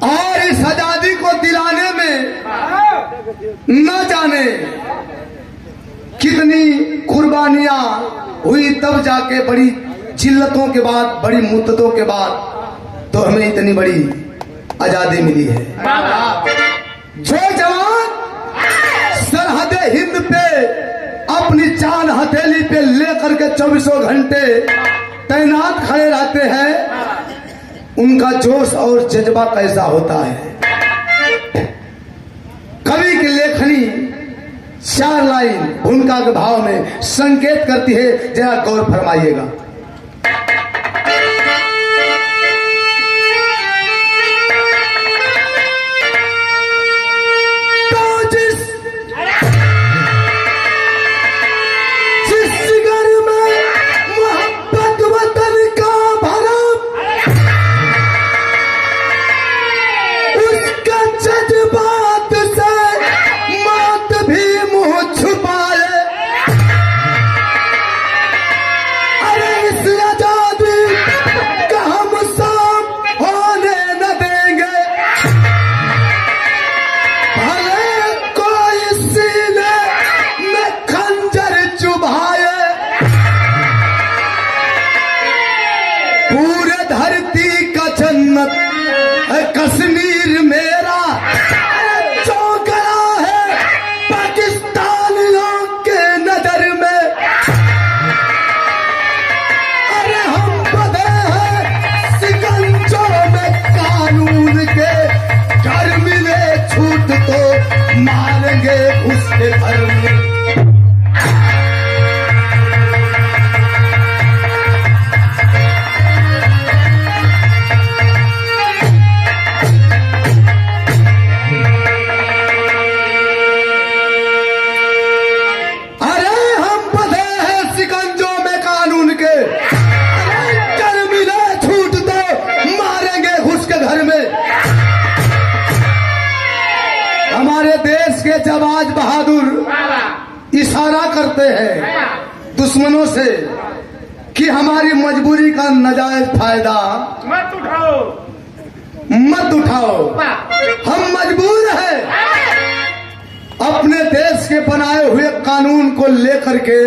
और इस आजादी को दिलाने में न जाने कितनी कुर्बानियां हुई, तब जाके बड़ी जिल्लतों के बाद, बड़ी मुद्दतों के बाद तो हमें इतनी बड़ी आजादी मिली है। जो जवान सरहद हिंद पे अपनी चांद हथेली पे लेकर के 24 घंटे तैनात खड़े रहते हैं, उनका जोश और जज्बा कैसा होता है। कवि की लेखनी 4 लाइन भूमिका के भाव में संकेत करती है, जरा गौर फरमाइएगा। कश्मीर मेरा चौकड़ा है पाकिस्तानियों के नजर में। अरे हम बंधे हैं शिकंजों में कानून के, घर मिले छूट तो मारेंगे उसके घर में। जवाज बहादुर इशारा करते हैं दुश्मनों से कि हमारी मजबूरी का नाजायज फायदा मत उठाओ। हम मजबूर हैं, अपने देश के बनाए हुए कानून को लेकर के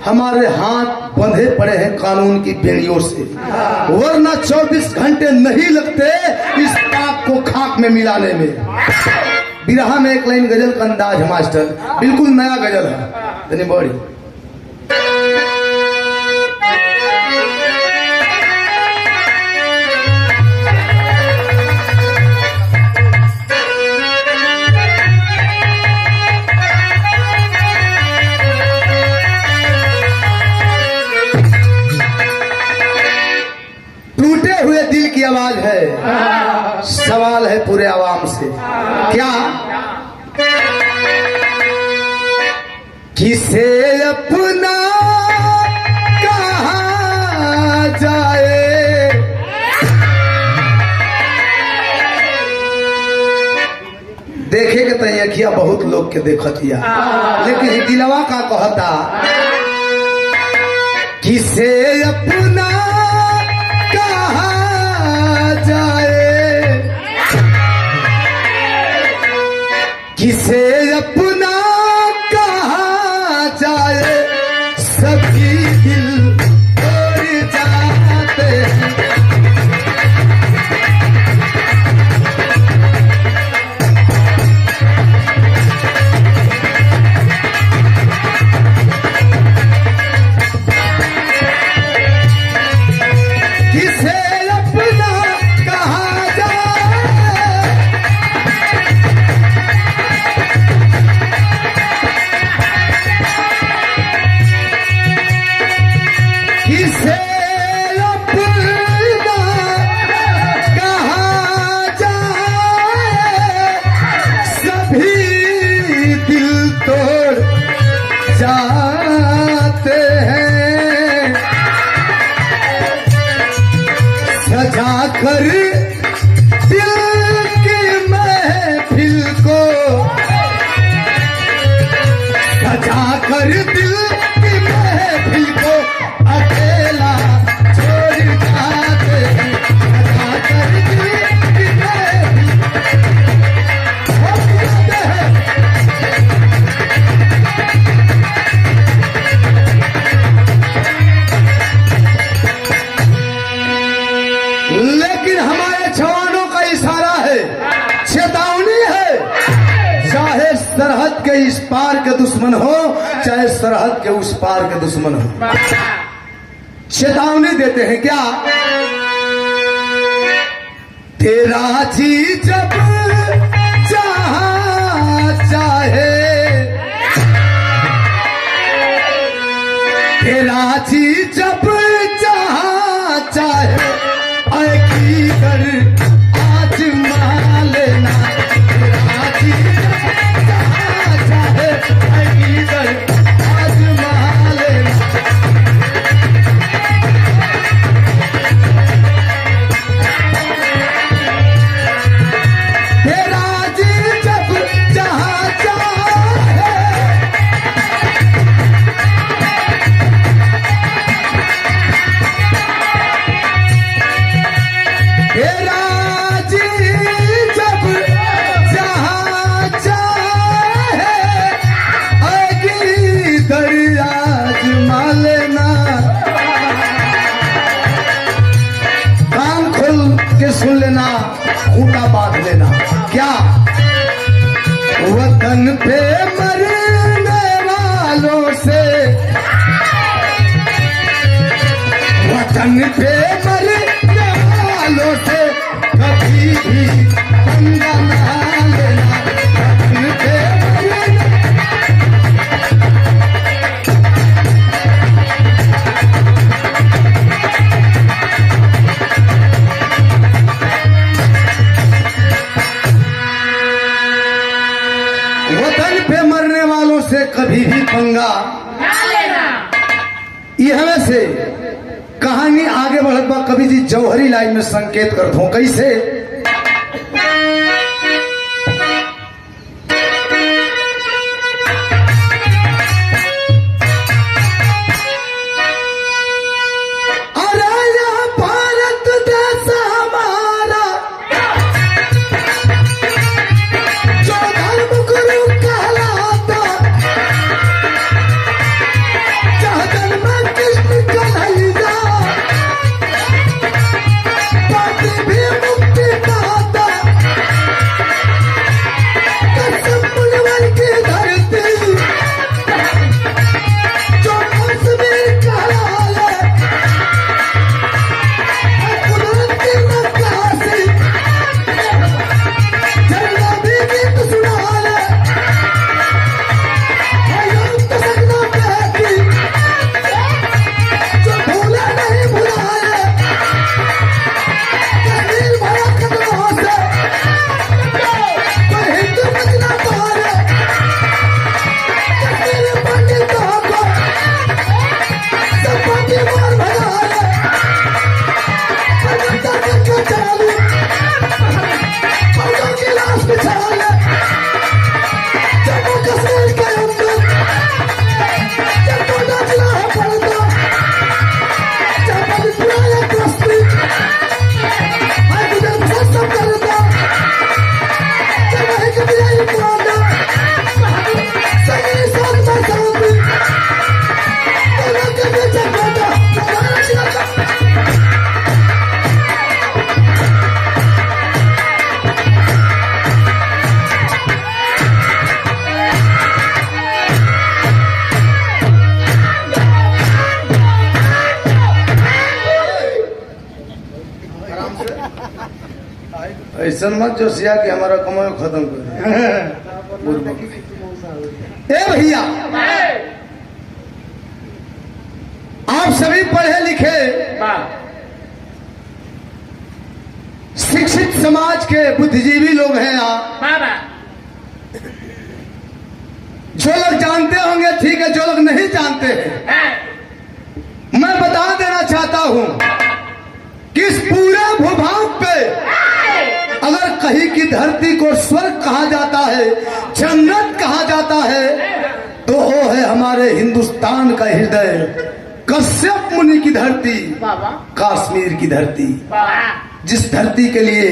हमारे हाथ बंधे पड़े हैं कानून की बेड़ियों से, वरना 24 घंटे नहीं लगते इस पाक को खाक में मिलाने में। बिरहा में एक लाइन गजल का अंदाज है मास्टर, बिल्कुल नया गजल है, धन्य बड़ी। टूटे हुए दिल की आवाज है, सवाल है पूरे आवाम से, क्या किसे अपना कहा जाए। देखे के तैयार बहुत लोग के देखतिया, लेकिन दिलवा का कहता किसे अपना कहा जाए, किसे अपना कहा जाए, सभी दिल तोड़ जाते हैं। जवानों का इशारा है, चेतावनी है। चाहे सरहद के इस पार के दुश्मन हो, चाहे सरहद के उस पार के दुश्मन हो, चेतावनी देते हैं। क्या? तेरा जी जब जहां चाहे, तेरा जी जब जहां चाहे, आएगी कर आजमा लेना। तेरा जी जब जहां चाहे, आएगी कर आजमा लेना। तेरा जी जब जहां चाहे, तेरा जी जब जहां चाहे, आएगी दरिया आजमा लेना। कान खोल के सुन लेना, खूंटा बांध लेना। क्या? वतन पे मरने वालों से, वतन पे मरने वालों से कभी भी पंगा ना लेना। वतन पे मरने, वतन पे मरने वालों से कभी भी पंगा ना लेना। यह से कहानी आगे बढ़त बा। कवि जी जौहरी लाइन में संकेत करत हो। कैसे? अरे यह भारत देश हमारा, जो धर्म गुरु कहलाता, जहाँ जन्म कृष्ण कन्हैया, पापी भी मुक्ति पाता। कसम मुनवर की धरती, जो कश्मीर कहलाए, कुदरत की नक्काशी, झंडा भी गीत सुनाए, योग तो सजना कहती, जो भूले नहीं भुलाए। कश्मीर भरा कदमों से कोई हिंदू बच ना पाए। कश्मीर पंडितों को सब पापी मार भगाए। कलकत्ता तक चालू, फौजों की लाश बिछा ले। जम्मू कश्मीर के अंदर जब टोटा जिला है पड़ता, जब मधुपुरा या बस्ती हर गुजर बसत सब करता, जब वही कभी आई मारना, सही साथ में साथी, दोनों के बीच एक बाटा, दोनों चिरागा। ऐसा मत जो सिया कि हमारा कमाई खत्म कर दे। ए भैया, आप सभी पढ़े लिखे शिक्षित समाज के बुद्धिजीवी लोग हैं। आप बाबा जो लोग जानते होंगे ठीक है, जो लोग नहीं जानते हैं मैं बता देना चाहता हूं कि इस पूरे भूभाग पे अगर कहीं की धरती को स्वर्ग कहा जाता है, जन्नत कहा जाता है, तो वो है हमारे हिंदुस्तान का हृदय, कश्यप मुनि की धरती, बाबा कश्मीर की धरती, बाबा जिस धरती के लिए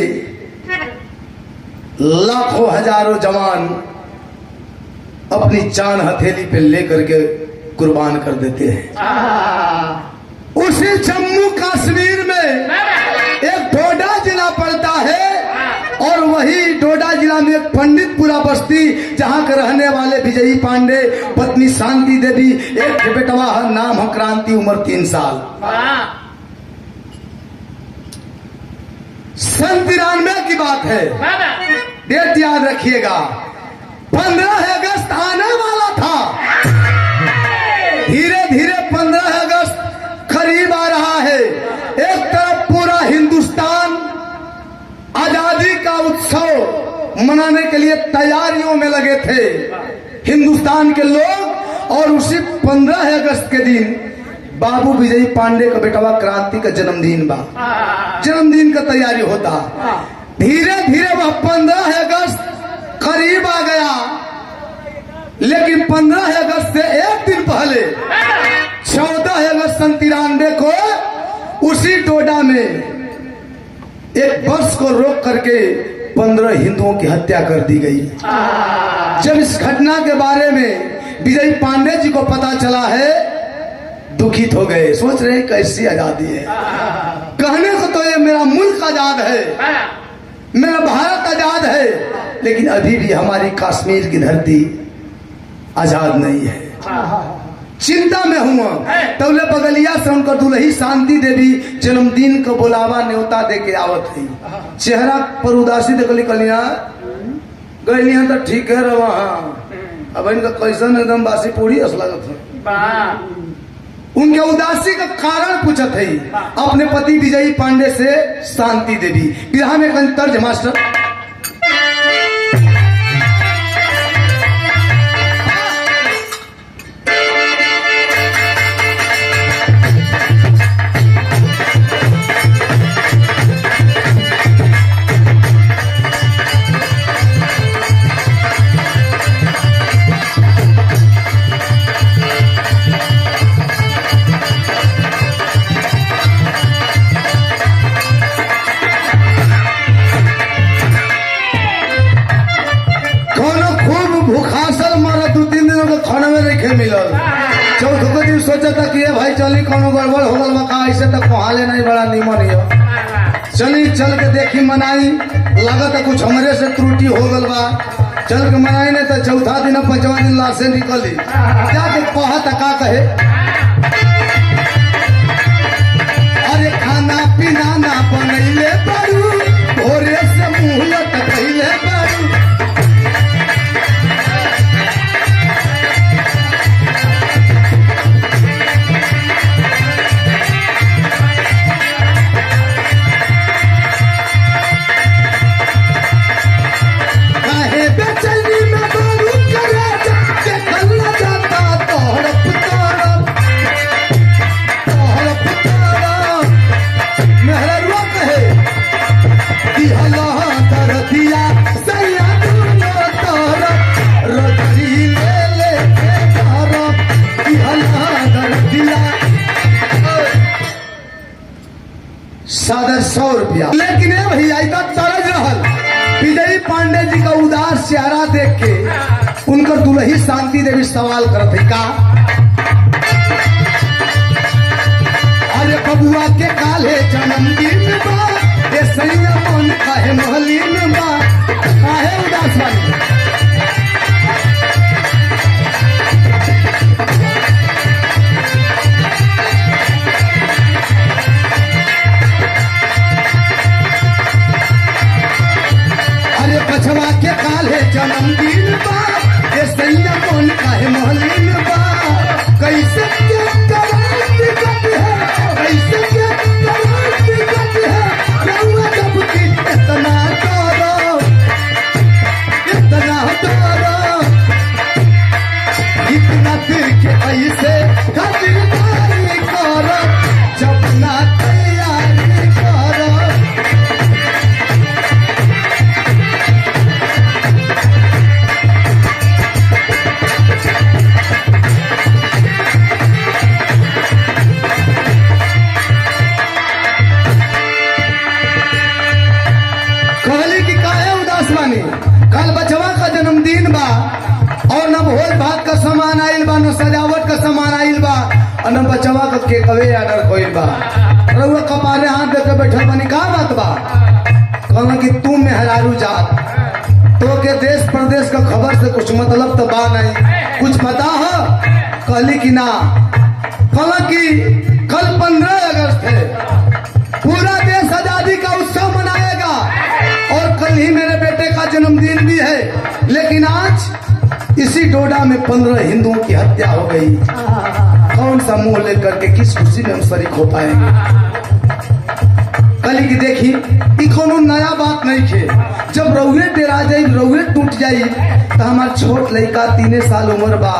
लाखों हजारों जवान अपनी जान हथेली पे लेकर के कुर्बान कर देते हैं। उसी जम्मू कश्मीर में एक डोडा जिला पड़ता है। और वही डोडा जिला में एक पंडितपुरा बस्ती जहाँ के रहने वाले विजयी पांडे, पत्नी शांति देवी, एक बेटवा है, नाम है क्रांति, उम्र 3 साल। सन 93 की बात है, डेट याद रखिएगा। 15 अगस्त आने वाला था। धीरे धीरे 15 अगस्त करीब आ रहा है। एक तरफ पूरा हिंदुस्तान आजादी का उत्सव मनाने के लिए तैयारियों में लगे थे हिंदुस्तान के लोग, और उसी 15 अगस्त के दिन बाबू विजयी पांडे का बेटवा क्रांति का जन्मदिन बा। जन्मदिन का तैयारी होता। धीरे धीरे वह 15 अगस्त करीब आ गया, लेकिन 15 अगस्त से एक दिन पहले 14 अगस्त सन 93 को उसी डोडा में एक बस को रोक करके 15 हिंदुओं की हत्या कर दी गई। जब इस घटना के बारे में विजयी पांडे जी को पता चला है, दुखित हो गए। सोच रहे कैसी आजादी है। कहने को तो ये मेरा मुल्क आजाद है, मेरा भारत आजाद है, लेकिन अभी भी हमारी कश्मीर की धरती आजाद नहीं है। चिंता में हुआ। तबले बगलिया से उनका दुल्ही शांति देवी जन्मदिन का बुलावा न्योता दे के आवत है। चेहरा पर उदासी देखली, कलिया गलिया तो ठीक है रवा। अब इनका कैसन एकदम बासी पूरी अस लगत है। उनके उदासी का कारण पूछत है अपने पति विजयी पांडे से शांति देवी। बिहार में एक तर्ज मास्टर। चौथे दिन सोचा था कि भाई चली कोनो गड़बड़ हो गल बा, ऐसे तो कोहाले नहीं बड़ा निमन है। चली चल के देखी मनाई, लगा था कुछ हमरे से त्रुटि हो गल बा। चल के मनाई नहीं तो चौथा दिन 5वां दिन लाशें निकली। जाके कहा था का कहे, अरे खाना पीना ना बनैले बारू, भोरे से मुँह लटकैले बारू। सादर 100 रुपया। लेकिन भैया तरज रहल विजयी पांडे जी का उदास चेहरा देख के उनका दुल्ही शांति देवी सवाल करते का, अरे बबुआ के काले जन्मदिन बा, ये सैया मन काहे महलीन बा, काहे उदास वाली। पछवा के काले जन्मदिन बा, ये सैया कौन काहे महलीन बा, कैसे के करार दिक्कत है, कैसे के करार दिक्कत है, रउआ जब की इतना डरो, इतना डरो, इतना दिल के ऐसे खातिरदारी करो, जब ना तैयारी करो। कल बचवा का जन्मदिन बा और न भोज भात का सामान आइल बा, न सजावट का सामान आइल बा, और न बचवा का केकवे ऑर्डर होइल बा। रउआ कपाले हाथ देके बैठल बानी, का बात बा? कहना कि तू मेहरारू जात तो के देश प्रदेश का खबर से कुछ मतलब तो बा नहीं, कुछ पता हो? कहली कि ना। कहला कि कल 15 अगस्त है, पूरा देश आजादी का उत्सव मनाएगा और कल ही मेरे बेटे का जन्मदिन भी है, लेकिन आज इसी डोडा में 15 हिंदुओं की हत्या हो गई। कौन सा मुंह लेकर के किस खुशी में हम शरीक हो पाएंगे? कली की देखी ई कोनो नया बात नहीं थे। जब रउए डेरा जाई, रउए टूट जाई तो हमार छोट लड़का 3 साल उम्र बा,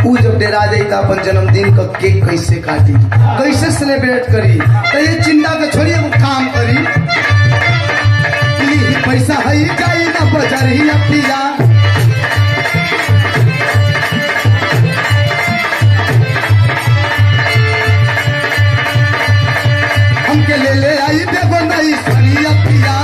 ऊ जब डेरा जाई तो अपन जन्मदिन का केक कैसे काटी, कैसे सेलिब्रेट करी? तो ये चिंता के छोड़िए, वो काम करी। पैसा है जाई ना बचा रही अपनी जा। हमके ले आई देखो नहीं सनी अपनिया।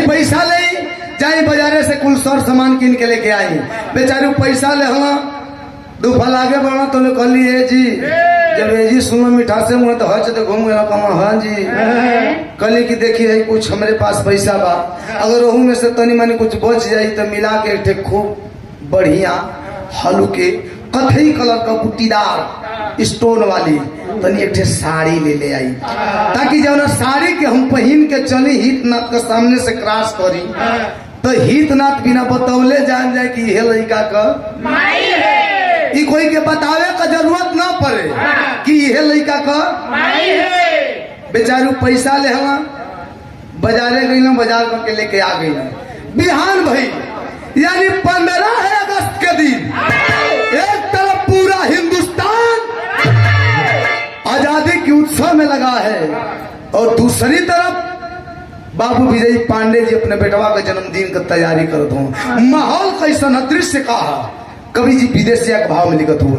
पैसा ले जाए बाजारे से कुल सर सामान किन के लेके आई। बेचारी पैसा ले हला दो फल आगे बढ़ा तो कहली है जी, जब ये जी सुनो मिठा से मुँह तो हच तो घूम गया कमा। हाँ जी। कहली कि देखिए कुछ हमारे पास पैसा बा, अगर वहू में से तनी मनी कुछ बच जाई तो मिला के एक खूब बढ़िया हल्के कथई कलर का बुट्टीदार स्टोन वाली तनी एक साड़ी ले आई, ताकि जब साड़ी के हम पहन के चली हितनाथ के सामने से क्रॉस करी तो हितनाथ बिना बतौले जान जाए कि यह लड़का का माई है। ई कोई के बतावे का जरूरत ना पड़े कि यह लड़का का माई है। बेचारू पैसा ले हला बाजारे गई ना, बाजार करके लेके आ गई। बिहान भाई यानी 15 अगस्त के दिन एक तरफ पूरा हिंदुस्तान आजादी के उत्सव में लगा है और दूसरी तरफ बाबू विजय पांडे जी अपने बेटवा के जन्मदिन का तैयारी करते हो। माहौल कैसा न दृश्य कहा कवि जी विदेशिया के भाव में लिखत हो।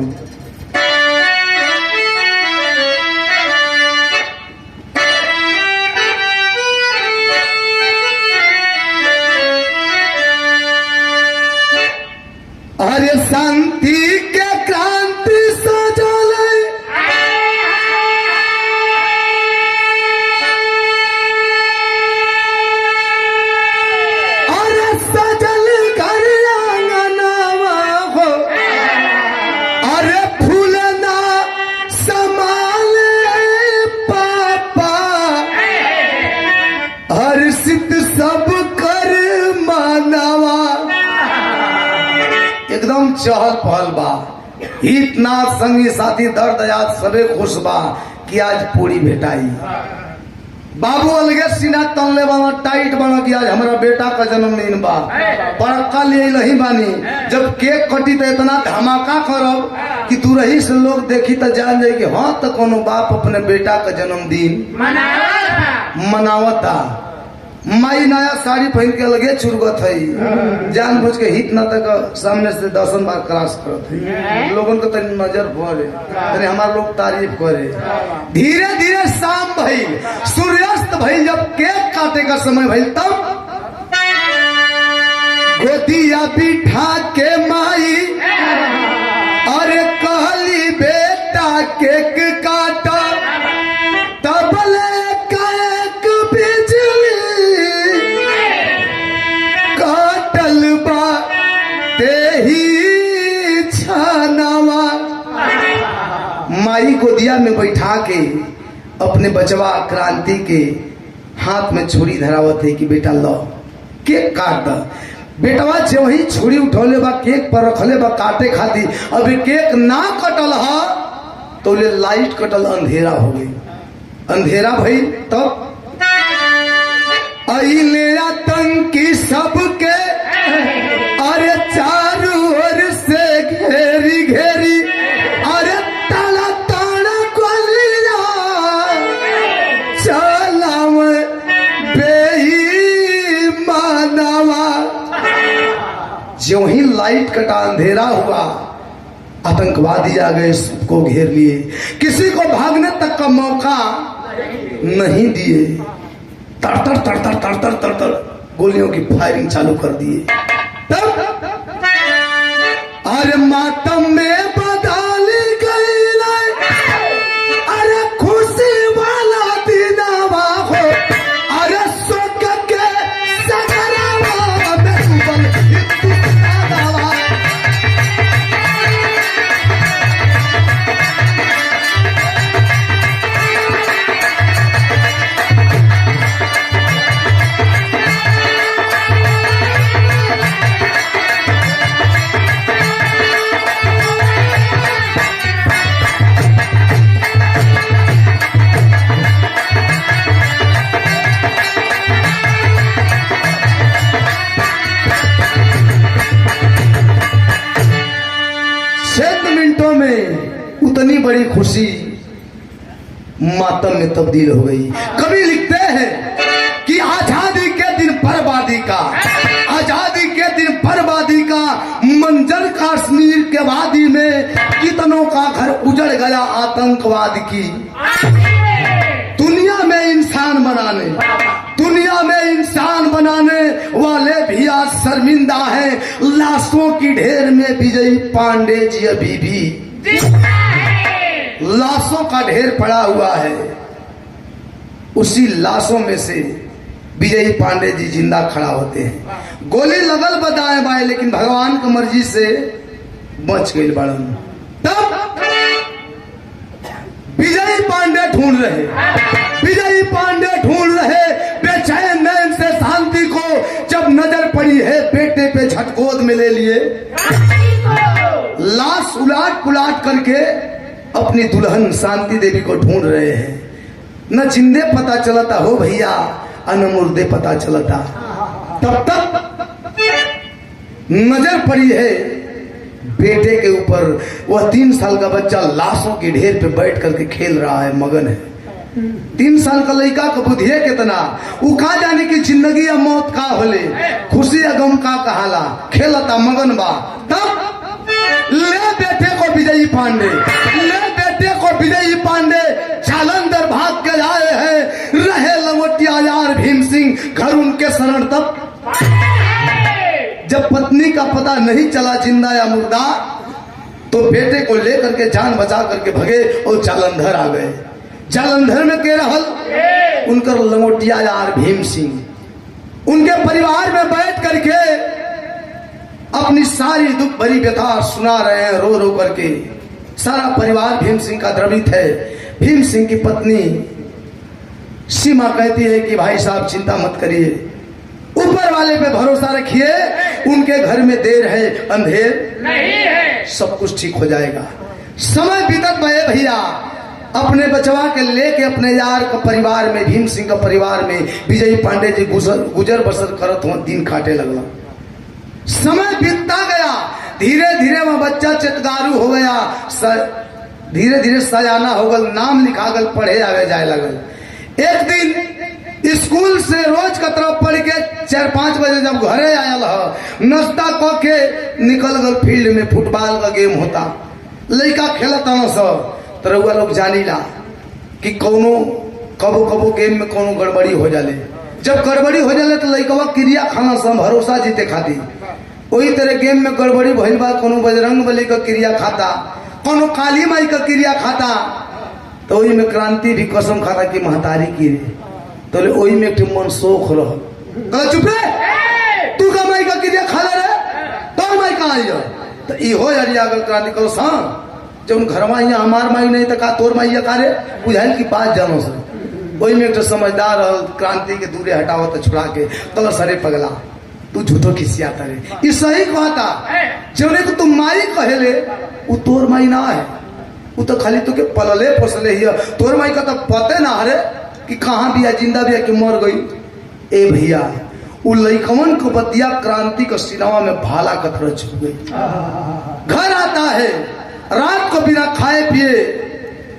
अरे शांति के क्रांति सजल, अरे सजल घर आंगनवा हो, अरे फूल ना संभाले पापा, हर्षित सब कर मानवा। एकदम चहल पहल बा, हितनाथ संगी साथी दर्द याद सबे खुश बा कि आज पूरी भेटाई। बाबू अलगे सीना तनले बना टाइट बना कि आज हमारा बेटा का जन्मदिन बा, पड़का ले नहीं बानी। जब केक कटी तो इतना धमाका करब कि तू रही से लोग देखी तो जान जाए कि हाँ तो कोनो बाप अपने बेटा का जन्मदिन मनावता। माई नया साड़ी पहन के अलगे चुरगत है, जान बुझ के हित न तक सामने से 10 बार क्रॉस करत है। लोगन को तनी नजर पड़े, तनी हमारे लोग तारीफ करे। धीरे धीरे शाम भइल, सूर्यास्त भइल, जब केक काटे का समय भइल तब गोदिया बिठा के माई अरे कहली बेटा केक काटा, तबले माई गोदिया में बैठा के अपने बचवा क्रांति के हाथ में छुरी धरावत है कि बेटा लो केक काट। बेटवा जो ही छुरी उठौले बा केक पर रखले बा काटे खाती, अभी केक ना कटल हा तो ले लाइट कटल, अंधेरा हो गई। अंधेरा भई तब अइले आतंकी सबके अरे चारों ओर से घेरी घेरी अरे ताला ताना गोलिया चलाव बेईमानवा। ज्यों ही लाइट कटा अंधेरा हुआ आतंकवादी आ गए, सबको घेर लिए, किसी को भागने तक का मौका नहीं दिए। तड़तड़ तड़तड़ तड़तड़ तड़तड़ गोलियों की फायरिंग चालू कर दिए। तब अरे मातम में बदल गई, अरे खुशी वाला दिनावा हो, अरे सुख के सगरवा में डूबल हिंदुस्तानवा। उतनी बड़ी खुशी मातम में तब्दील हो गई। कवि लिखते हैं कि आजादी के दिन बर्बादी का, आजादी के दिन बर्बादी का मंजर कश्मीर के वादी में कितनों का घर उजड़ गया आतंकवाद की। दुनिया में इंसान बनाने, दुनिया में इंसान बनाने वाले भी आज शर्मिंदा हैं। लाशों की ढेर में विजय पांडे जी अभी भी लाशों का ढेर पड़ा हुआ है। उसी लाशों में से विजय पांडे जी जिंदा खड़ा होते हैं। गोली लगल बताए बाए, लेकिन भगवान की मर्जी से बच गए बड़न। तब विजय पांडे ढूंढ रहे, विजय पांडे ढूंढ रहे बेचैन नैन से शांति को। जब नजर पड़ी है बेटे पे झटकोद में ले लिए, लाश उलाट पुलाट करके अपनी दुल्हन शांति देवी को ढूंढ रहे हैं। न जिंदे पता चलता हो भैया, न मुर्दे पता चलता। तब तक नजर पड़ी है बेटे के ऊपर। वह 3 साल का बच्चा लाशों के ढेर पे बैठ करके खेल रहा है, मगन है। 3 साल का लड़का का बुद्धि है कितना, वो कहा जाने की जिंदगी या मौत का होले, खुशी या गम का कहाला, खेलता मगन बा। तब ले बेटे को विजयी पांडे, ले बेटे को विजयी पांडे जालंधर भाग के आए हैं। रहे लंगोटिया यार भीम सिंह घर उनके शरण। तब जब पत्नी का पता नहीं चला जिंदा या मुर्दा, तो बेटे को लेकर के जान बचा करके भगे और जालंधर आ गए। जालंधर में के रहल उनकर लंगोटिया यार भीम सिंह। उनके परिवार में बैठ करके अपनी सारी दुख भरी व्यथा सुना रहे हैं रो रो करके। सारा परिवार भीम सिंह का द्रवित है। भीम सिंह की पत्नी सीमा कहती है कि भाई साहब चिंता मत करिए, ऊपर वाले पे भरोसा रखिए, उनके घर में देर है अंधेर नहीं है, सब कुछ ठीक हो जाएगा। समय बीतत गए भैया, अपने बचवा के लेके अपने यार का परिवार में, भीम सिंह का परिवार में विजय पांडे जी गुजर बसर करत हो, दिन काटे लगला। समय बीतता गया, धीरे धीरे वह बच्चा चितगारू हो गया, धीरे धीरे सयाना हो गल, नाम लिखा गल, पढ़े आवे जाए लगल। एक दिन स्कूल से रोज का तरफ पढ़ के 4-5 बजे जब घरे आयल ह, नाश्ता क के निकल गल फील्ड में। फुटबॉल का गेम होता, लड़का खेलता न सब। तो रउआ लोग जानीला कि कौनो कबो कबो गेम में कोनो गड़बड़ी हो जाले। जब गड़बड़ी हो जाले तो लड़कवा क्रिया खाना सब भरोसा जीते खाती। वही तरह गेम में गड़बड़ी भइल बा, कोनो बजरंग बली का क्रिया खाता, कोनो काली माई का क्रिया खाता, तो वही में क्रांति भी कसम खाता कि महतारी की रे। तो वही में एक मन शोक रह, चुप रे, तू का माई का क्रिया खा ले रे, तो माई कहाँ आई? तो इहो अरिया अगर क्रांति करो सा जब घर माई हमार माई नहीं तो का तोर माई का रे, बुझाइल की बात जानो सर। वही में एक समझदार क्रांति के दूरे हटाओ तो छुड़ा के कल सरे पगला तू झूठो खिसियाता रे। ये सही कहता, जौने को तुम माई कहेले वो तोर माई ना है, वो तो खाली तो के पलले पोसले ही। तोर माई का तो पते ना हरे कि कहाँ भी है, जिंदा भी है कि मर गई। ए भैया उ लइकवन को बतिया क्रांति का सिनेमा में भाला कतरा छुप गई। घर आता है रात को बिना खाए पिए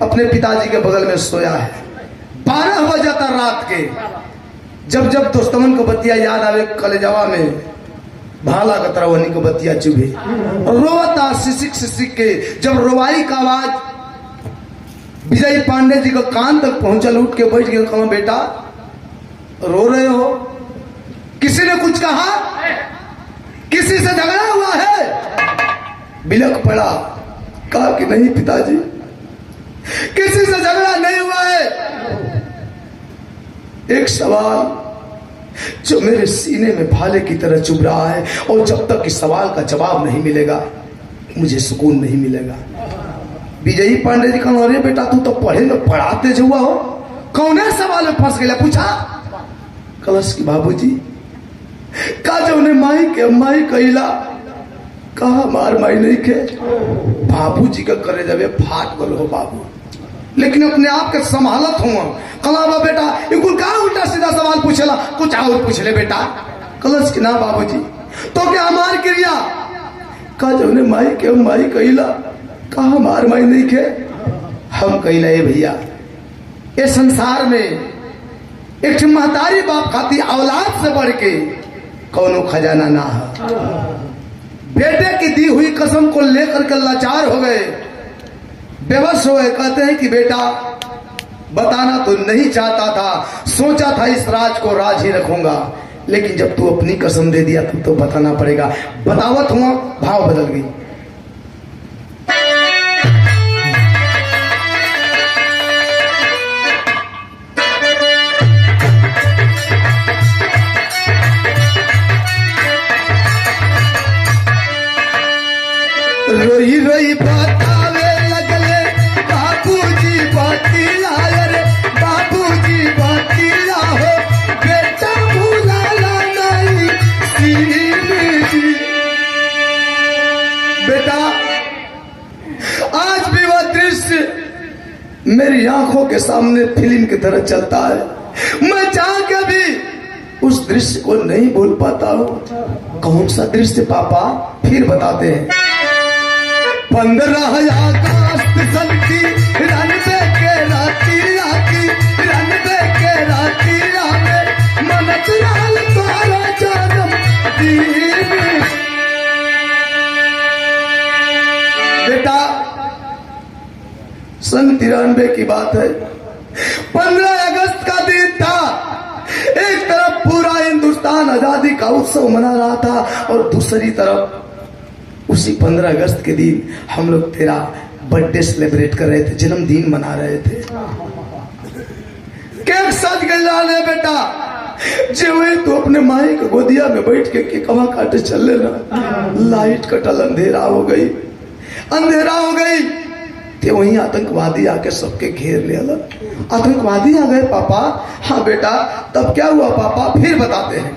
अपने पिताजी के बगल में सोया है। 12 बजे था रात के। जब जब दोस्तमन को बतिया याद आवे कलेजवा में भाला कतरा वनी को बतिया चुभे रोता सिसिक सिसिक के। जब रोवाई का आवाज विजय पांडे जी को कान तक पहुंचल उठ के बैठ गए। कहा बेटा रो रहे हो? किसी ने कुछ कहा? किसी से झगड़ा हुआ है? बिलक पड़ा कहा कि नहीं पिताजी किसी से झगड़ा नहीं हुआ है। एक सवाल जो मेरे सीने में भाले की तरह चुभ रहा है और जब तक इस सवाल का जवाब नहीं मिलेगा मुझे सुकून नहीं मिलेगा। विजयी पांडे जी कहा अरे बेटा तू तो पढ़े में पढ़ाते जो हुआ हो कौन सवाल में फंस गया? पूछा कलश की बाबूजी का जो ने माई के माई कहला कहा मार माई नहीं के। बाबूजी का करे जब फाट गल हो बाबू लेकिन अपने आप के संभालत हुआ। कला बेटा इकुल का उल्टा सीधा सवाल पूछेला कुछ और पूछ ले बेटा। कलश की ना बाबूजी तो क्या हमार क्रिया का जो ने माई के माई कहला कहा मार माई नहीं के। हम कहला ए भैया ये संसार में एक महतारी बाप खाती औलाद से बढ़ के कौनो खजाना ना है। बेटे की दी हुई कसम को लेकर के लाचार हो गए बेबस हो गए। कहते हैं कि बेटा बताना तो नहीं चाहता था सोचा था इस राज को राज ही रखूंगा लेकिन जब तू अपनी कसम दे दिया तो बताना पड़ेगा। बतावत हुआ भाव बदल गई। रोई रोई बतावे लगले बाबूजी बतिया रे बाबूजी बतिया हो बेटा भूलाला नहीं सीधी। बेटा आज भी वह दृश्य मेरी आंखों के सामने फिल्म की तरह चलता है। मैं चाह के भी उस दृश्य को नहीं भूल पाता हूँ। कौन सा दृश्य पापा फिर बताते हैं। 15 अगस्त सन की रनबे के रातिया की रनबे के रातिया में मनत लाल द्वारा जन्म दिन। बेटा सन 93 की बात है। 15 अगस्त का दिन था। एक तरफ पूरा हिंदुस्तान आजादी का उत्सव मना रहा था और दूसरी तरफ उसी 15 अगस्त के दिन हम लोग तेरा बर्थडे सेलिब्रेट कर रहे थे जन्मदिन मना रहे थे। केक सज गया बेटा जे तो अपने माई के गोदिया में बैठ के केकवा काटे चल लेना। लाइट कटल अंधेरा हो गई ते वहीं आतंकवादी आके सबके घेर ले। आतंकवादी आ गए पापा? हाँ बेटा तब क्या हुआ पापा फिर बताते हैं।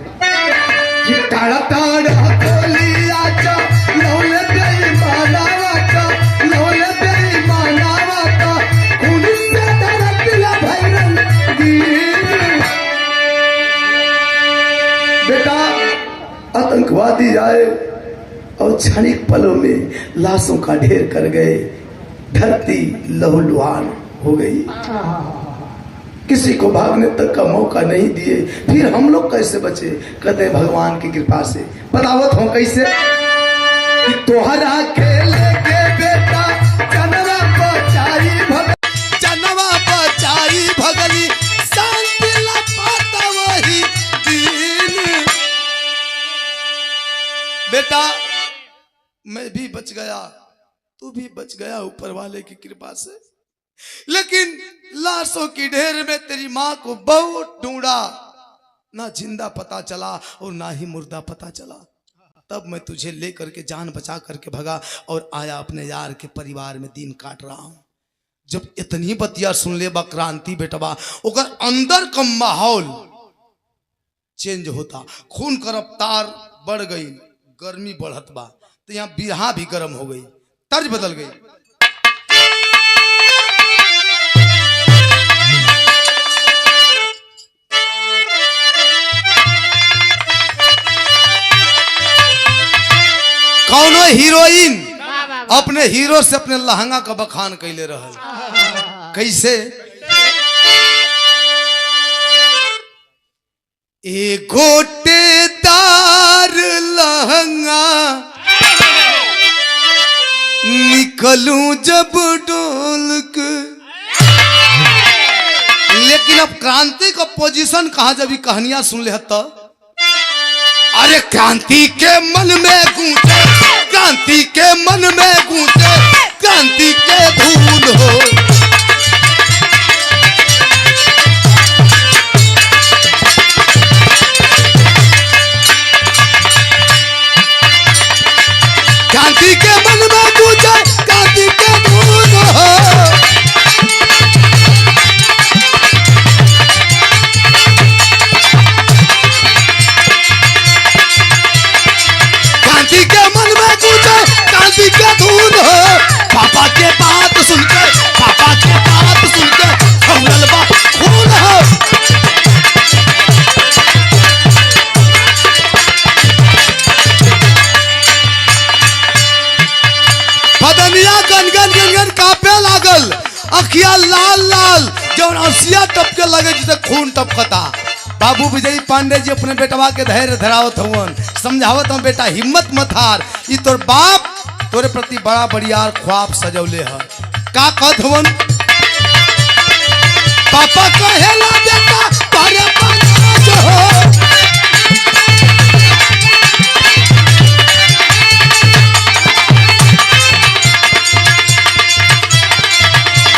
टाड़ा टाड़ा गोलियां चा लौले बेईमानावा चा लौले बेईमानावा चा खून से धड़कला भैरन गिर। बेटा आतंकवादी आए और क्षणिक पलों में लाशों का ढेर कर गए। धरती लहूलुहान हो गई। किसी को भागने तक का मौका नहीं दिए। फिर हम लोग कैसे बचे? कहते भगवान की कृपा से। बतावत हो कैसे कि तोहरा खेले के बेटा जनवा बचाई भगली शांति लपाता वही दिन। बेटा मैं भी बच गया तू भी बच गया ऊपर वाले की कृपा से। लेकिन लाशों की ढेर में तेरी मां को बहुत ढूंढा ना जिंदा पता चला और ना ही मुर्दा पता चला। तब मैं तुझे लेकर के जान बचा करके भगा और आया अपने यार के परिवार में दिन काट रहा हूं। जब इतनी बतिया सुन ले बा क्रांति बेटवा ओकर अंदर का माहौल चेंज होता। खून का रफ्तार बढ़ गई गर्मी बढ़त बा तो यहाँ बिरहा भी गर्म हो गई तर्ज बदल गई। कौनो हीरोइन अपने हीरो से अपने लहंगा का बखान कैले रहल। कैसे? एक गोटेदार लहंगा निकलूं जब डोल के। लेकिन अब क्रांति का पोजीशन कहा जब ये कहानियां सुन ले तो अरे क्रांति के मन में गूंजे, क्रांति के मन में गूंजे, क्रांति के धूल हो। क्रांति के मन में गूंजे, क्रांति के धूल हो। क्रांति का धूल हो। पापा के बात सुन के, पापा के बात सुन के खौलल बा खून हो। बदनिया गनगन गनगन कांपे लागल, अखिया लाल लाल जौन असिया टपके लगे जिसे खून टपकता। बाबू विजय पांडे जी अपने बेटवा के धैर्य धरावत हवन, समझावत हम बेटा हिम्मत मत हार, ई तोर बाप तोरे प्रति बड़ा बड़ियार ख्वाब सजौले है। का कहत हवन? पापा कहेला बेटा तारे बनाज हो।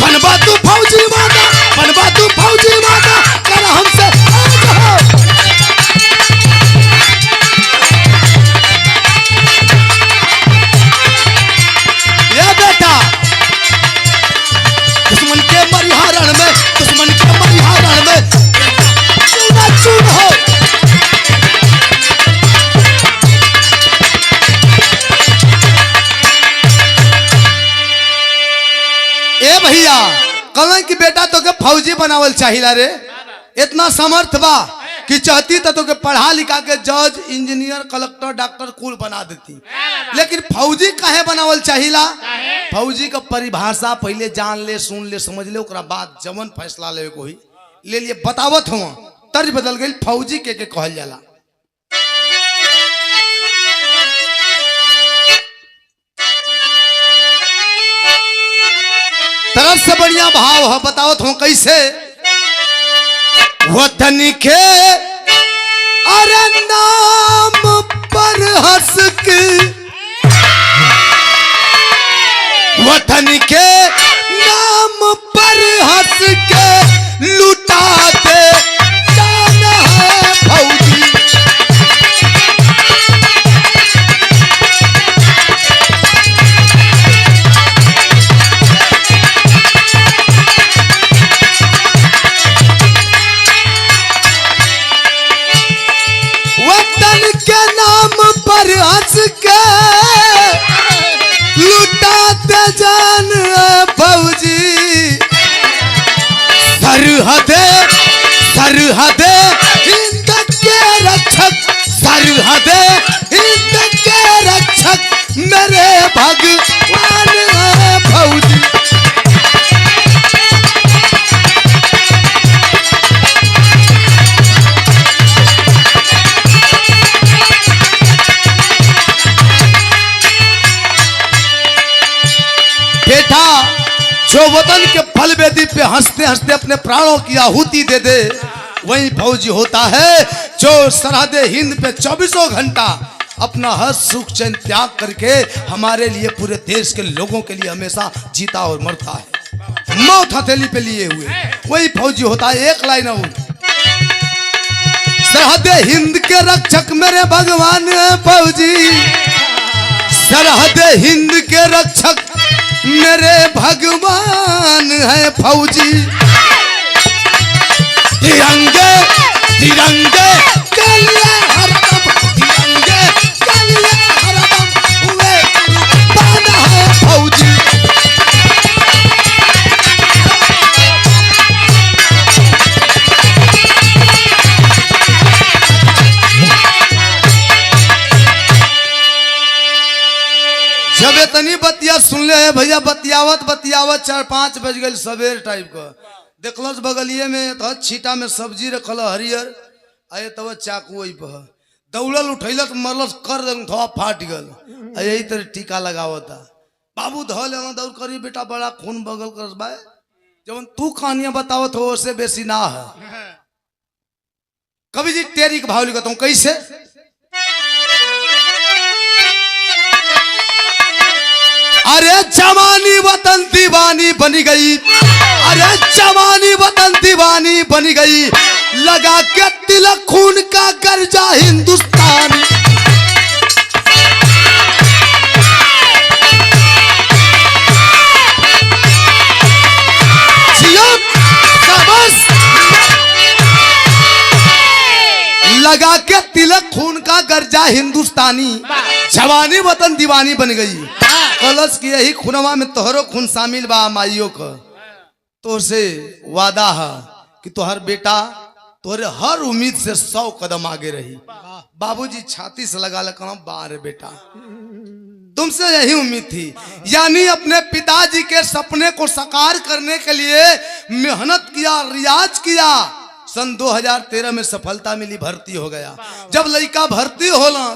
बनबा तू फौजी माता, बनबा तू फौजी माता, कर हमसे आज हो। ये बेटा दुश्मन के मरिहारण में, दुश्मन के मरिहारण में चूना चून हो। ए भैया कहलन कि बेटा तो के फौजी बनावल चाहिला रे। इतना समर्थ बा कि चाहती तो के पढ़ा लिखा के जज, इंजीनियर, कलेक्टर, डॉक्टर कुल बना देती। लेकिन फौजी काहे बनावल चाहिला? फौजी का परिभाषा पहले जान ले, सुन ले, समझ ले, ओकरा बाद जवन फैसला ले कोई ले लिए बतावत हुआ। तर्ज बदल गई। फौजी के कहल जाला। तरफ से बढ़िया भाव है, बतावत हूं कैसे। वतन के अरे नाम पर हंस के, वतन के नाम पर हंस के लुटाते जान है फौजी। के नाम पर हंस के लुटाते जान फौजी। सरहदे सरहदे हिंद के रक्षक, सरहदे हिंद के रक्षक मेरे भगवान है फौजी। बेटा जो वतन के फलवेदी पे हंसते हंसते अपने प्राणों की आहुति दे दे वही फौजी होता है। जो सरहदे हिंद पे 24 घंटा अपना हर सुख चैन त्याग करके हमारे लिए, पूरे देश के लोगों के लिए हमेशा जीता और मरता है, मौत हथेली पे लिए हुए, वही फौजी होता है। एक लाइन और, सरहदे हिंद के रक्षक मेरे भगवान है फौजी। सरहदे हिंद के रक्षक मेरे भगवान है फौजी। तिरंगे तिरंगे के लिए हरदम, तिरंगे के लिए हरदम हुए कुर्बान है फौजी। बतिया सुन ले भैया, बतियावत बतियावत 4-5 बज गए सवेर टाइप का। देखलस बगलिए में तो छीटा में सब्जी रखल हरियर, आए तब चाकू वही पर दौड़ल उठैलस मरलस कर धोआ फाट गल। यही तरह टीका लगावता। बाबू धो ले दौड़ करी बेटा, बड़ा खून बगल कर बा। जब तू कहानियां बतावत हो उससे बेसी ना है। कवि जी तेरी के भाव लिखता हूं कैसे। अरे जवानी वतन दीवानी बनी गई, अरे जवानी वतन दीवानी बनी गई, लगा के तिलक खून का गर्जा हिंदुस्तान। लगा के तिलक खून का गर्जा हिंदुस्तानी, जवानी वतन दीवानी बन गई। कलश की यही खूनवा में तोहरो खून शामिल बा माइयों का। तो से वादा है कि तोहर बेटा तोहरे हर उम्मीद से 100 कदम आगे रही। बाबूजी छाती से लगा लगा बार बेटा तुमसे यही उम्मीद थी। यानी अपने पिताजी के सपने को साकार करने के लिए मेहनत किया, रियाज किया। सन 2013 में सफलता मिली, भर्ती हो गया। जब लड़का भर्ती होला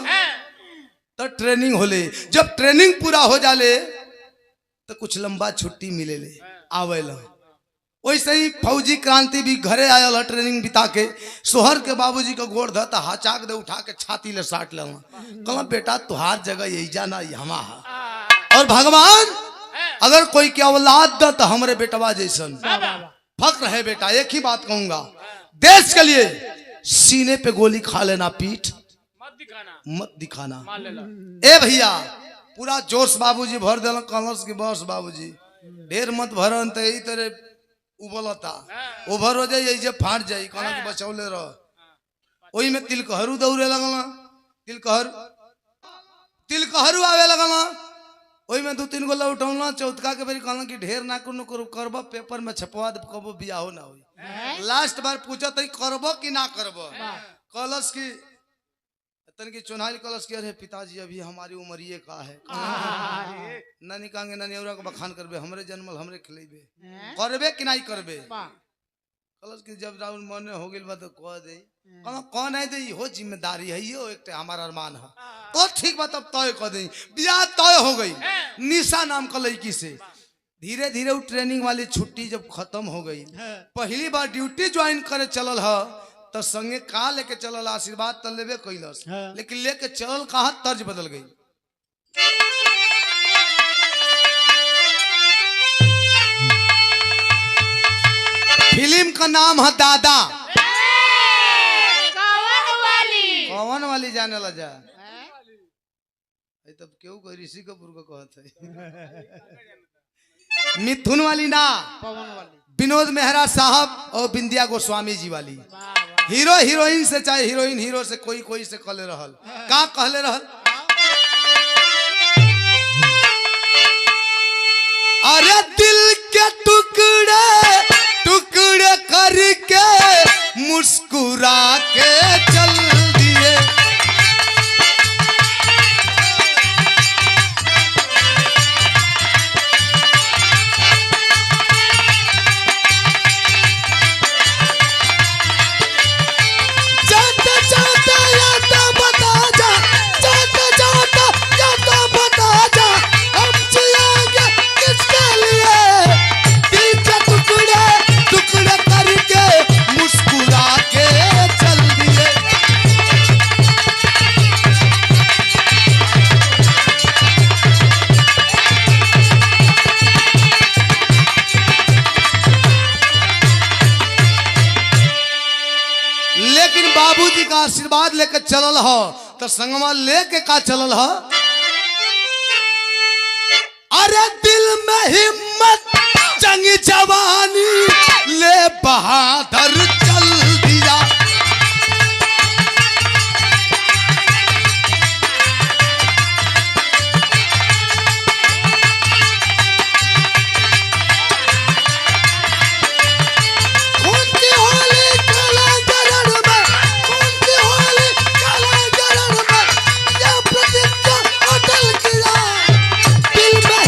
तो ट्रेनिंग होले, जब ट्रेनिंग पूरा हो जाले तो कुछ लंबा छुट्टी मिले ले आवेला। वैसे ही फौजी क्रांति भी घरे आयल है ट्रेनिंग बिता के। सोहर के बाबूजी का गोड़ धता हाचाक दे उठा के छाती ले साट ले। कहला बेटा तुहार जगह यही जाना यहाँ है, और भगवान अगर कोई के औलाद द तो हमारे बेटवा जैसन फक्र है बेटा। एक ही बात कहूंगा, देश के लिए सीने पे गोली खा लेना, पीठ मत दिखाना। ए भैया पूरा जोश बाबूजी भर दिल। कलश की बस बाबूजी ढेर मत भरन तो यही तरह उबलता ओभर हो जाए, जे फाट जाए। कहना कि बचौले रह। वही में तिलकहरू दौड़े लगल, तिलकहरू आवे लगल। वही में 2-3 गो उठौना चौथका के बेरी कहना कि ढेर ना करो करब, पेपर में छपवा दे, कबो बियाहो ना हो। लास्ट बार पूछा तो करबो कि ना करबो। कलश की तन की चुनाई कलश के, अरे पिताजी अभी हमारी उम्र का है, नानी कहेंगे नानी औरा को बखान करबे, हमरे जन्मल हमरे खिलेबे, करबे कि नहीं करबे। कलश की जब राउंड मन हो गइल बा तो कह दे, कौन है दे हो जिम्मेदारी है, यो एक हमारा अरमान है। तो ठीक बात अब तय कर दे। बियाह तय हो गई निशा नाम का लड़की से। धीरे धीरे वो ट्रेनिंग वाली छुट्टी जब खत्म हो गई, पहली बार ड्यूटी ज्वाइन करे चलल है तो संगे का लेके चलल, आशीर्वाद तो लेबे कैलस, लेकिन लेके चलल कहा तर्ज बदल गई। फिल्म का नाम है दादा। कौन वाली जाने लगा तब क्यों कोई ऋषि कपूर को कहते मिथुन वाली ना, विनोद मेहरा साहब और बिंदिया गोस्वामी जी वाली। हीरो हीरोइन से चाहे हीरोइन हीरो से कोई से कहले रहल, का कहले रहल। अरे दिल के टुकड़े टुकड़े करके मुस्कुरा के चल दिए, बाबूजी का आशीर्वाद लेकर चलल हो तो संगमा लेके का चलल हो। अरे दिल में हिम्मत जंग जवानी ले बहादुर चल दिया, दिल में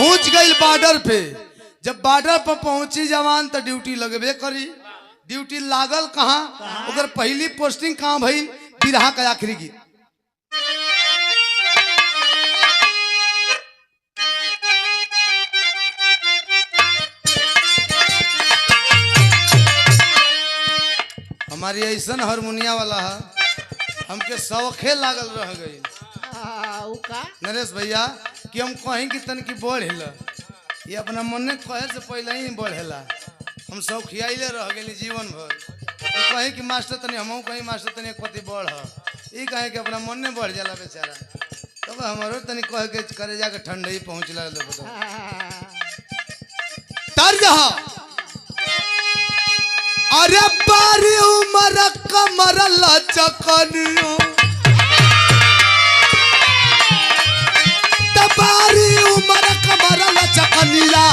पहुंच गई बॉर्डर पे। जब बॉर्डर पर पहुंची जवान तो ड्यूटी लगबे करी। ड्यूटी लागल कहाँ, अगर पहली पोस्टिंग कहाँ भई, बिरहा का आखिरी गीत। हमारी ऐसा हारमोनिया वाला है, हमके शौखे लागल रह गई नरेश भैया कि हम कहीं की तन की बढ़ हिला, ये अपना मन ने कहे से पहले ही बढ़ेला। हम शौखियाइले रह गए जीवन भर। कहीं कि मास्टर तनी हम कहीं मास्टर तनी एक पति बढ़ ये कहे कि अपना मन ने बढ़ जाला बेचारा। तब तो हमारो तनी कह के करे जाके ठंडई पहुंचला तर्ज। अरे बारी उमर कमर लचकनियो, तबारी उमर कमर लचकनिया,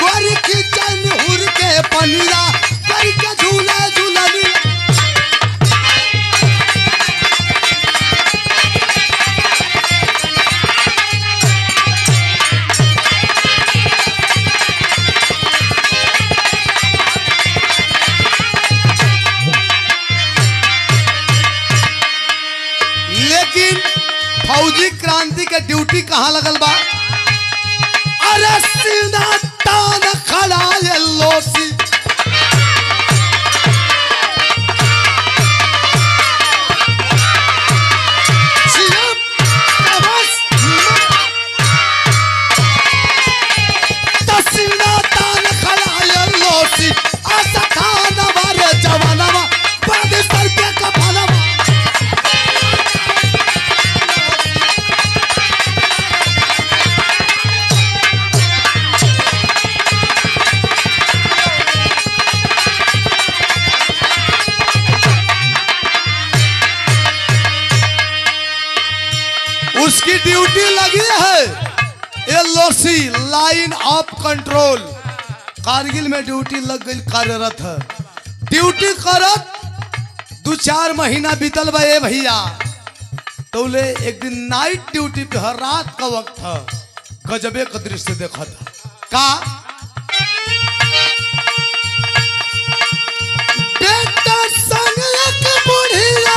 गोरी की चैन हुर के पनिया, गोरी के झूला झूलनी। फौजी क्रांति के ड्यूटी कहाँ लगल बा? अरे सीना तान खड़ा ये लोसी, सीना तान खड़ा ये लोसी, आसा खान वाले जवानवा बाद सर पे कफनवा। उसकी ड्यूटी लगी है LOC line of control. Kargil में ड्यूटी लग गई, कार्यरत है। ड्यूटी करत 2-4 महीना बीतल बा भैया। तो ले एक दिन नाइट ड्यूटी पे हर रात का वक्त था, गजबे का दृश्य देखा था। का बेटा संग एक बुढ़िया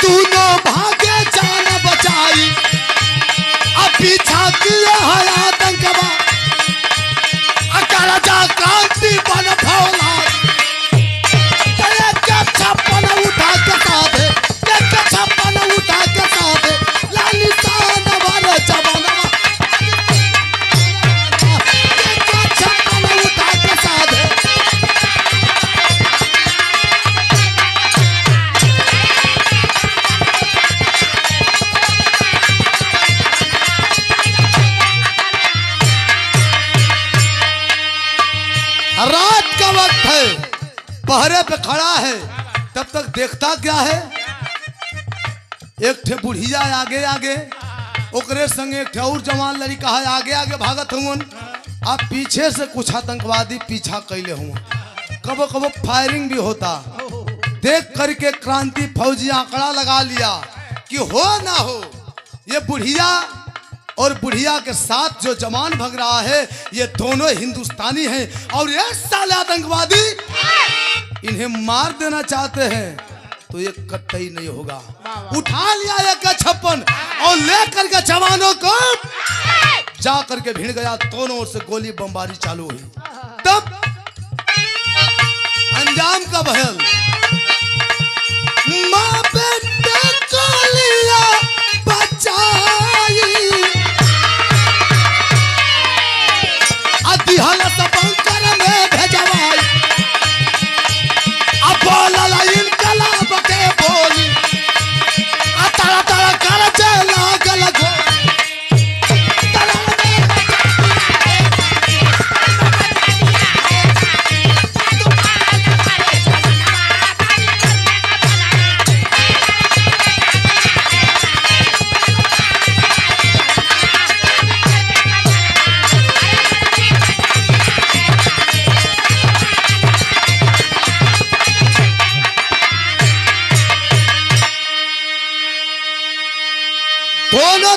दोनों भागे जान बचाई, अब पीछा किया है आतंकवा, अकाला जा क्रांति बन फौला, छप्पन उठा के साधे, छप्पन उठा के साधे, लाली सान वाले जवानवा, छप्पन उठा के साधे। रात का वक्त है, पहरे पे खड़ा है, तब तक देखता क्या है, एक ठे बुढ़िया आगे आगे, ओकरे संगे एक ठे और जवान लड़का है आगे आगे भागत हुन। अब पीछे से कुछ आतंकवादी पीछा कैले हुआ, कबो कबो फायरिंग भी होता। देख करके क्रांति फौजी आंकड़ा लगा लिया कि हो ना हो ये बुढ़िया और बुढ़िया के साथ जो जवान भग रहा है ये दोनों हिंदुस्तानी हैं और ये साले आतंकवादी इन्हें मार देना चाहते हैं, तो ये कतई नहीं होगा। उठा लिया एक छप्पन और लेकर के जवानों को जा करके भिड़ गया। दोनों ओर से गोली बमबारी चालू हुई। तब अंजाम का बहल, माँ बेटे को लिया बचाई, दिहल बंकर में भेजवाई, अब बोला इनकलाब के बोली, तड़ा तड़ा कर चला गल गो।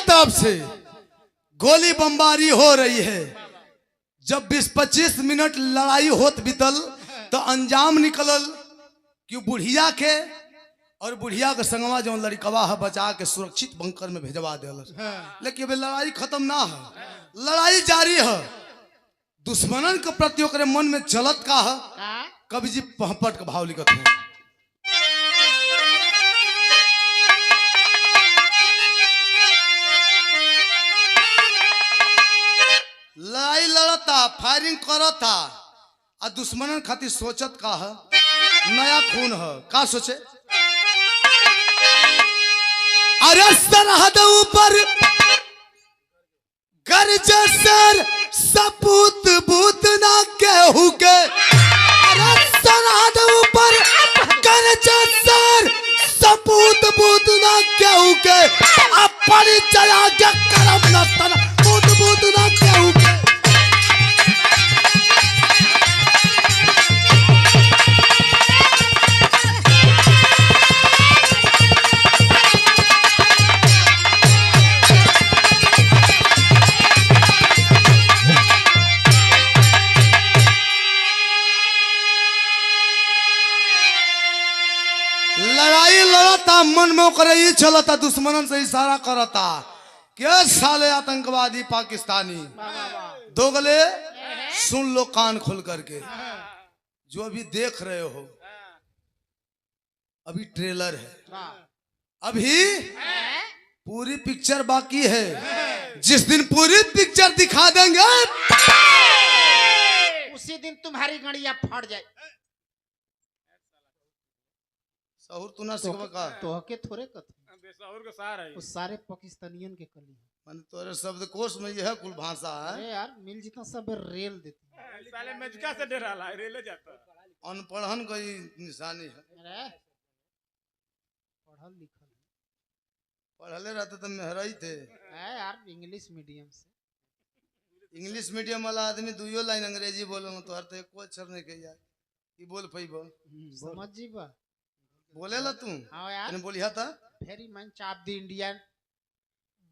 तरफ से गोली बमबारी हो रही है। जब 20-25 मिनट लड़ाई होत बीतल तो अंजाम निकलल कि बुढ़िया के और बुढ़िया के संगवा जो लड़कवा है बचा के सुरक्षित बंकर में भेजवा दिल। लेकिन अभी लड़ाई खत्म ना है, लड़ाई जारी है। दुश्मनन के प्रति ओकरे मन में जलत का है। कवि जी पहपट का भाव लिखत है। लड़ाई लड़ता, फायरिंग करता आ दुश्मनन खातिर सोचत का है नया खून है। का सोचे? अरे सरहद ऊपर गर्ज सर सपूत बूत ना केहू के। अरे सरहद ऊपर गर्ज सर सपूत बूत ना केहू के। अपनी चला के करम न तना बूत बूत ना केहू के। लड़ाई लड़ता, मन में ओकरे ही चलता, दुश्मनन से इशारा करता क्या साले आतंकवादी पाकिस्तानी। दोगले सुन लो कान खोल करके, जो अभी देख रहे हो अभी ट्रेलर है, अभी पूरी पिक्चर बाकी है। जिस दिन पूरी पिक्चर दिखा देंगे उसी दिन तुम्हारी गड़िया फट जाए। सहूर तू ना सिखवा का तो हके थोड़े कथे बेसहुर के सार है। वो सारे पाकिस्तानियन के कली है। मन तोरे शब्द कोश में यह कुल भाषा है। अरे यार मिल जितना सब रेल देते हैं। साले मजका से डरा ला रेले जाता। अनपढ़न का ही निशानी है। अरे पढ़ल लिखल पढ़ले रहते तो मेहराई थे। है यार इंग्लिश मीडियम से। इंग्लिश मीडियम वाला आदमी दुइयो लाइन अंग्रेजी बोले तो हर तो एको अक्षर नहीं कही यार की बोल पैबो। समझ जीबा बोले ला तू? हाँ यार तने बोलिया था वेरी मच ऑफ द इंडियन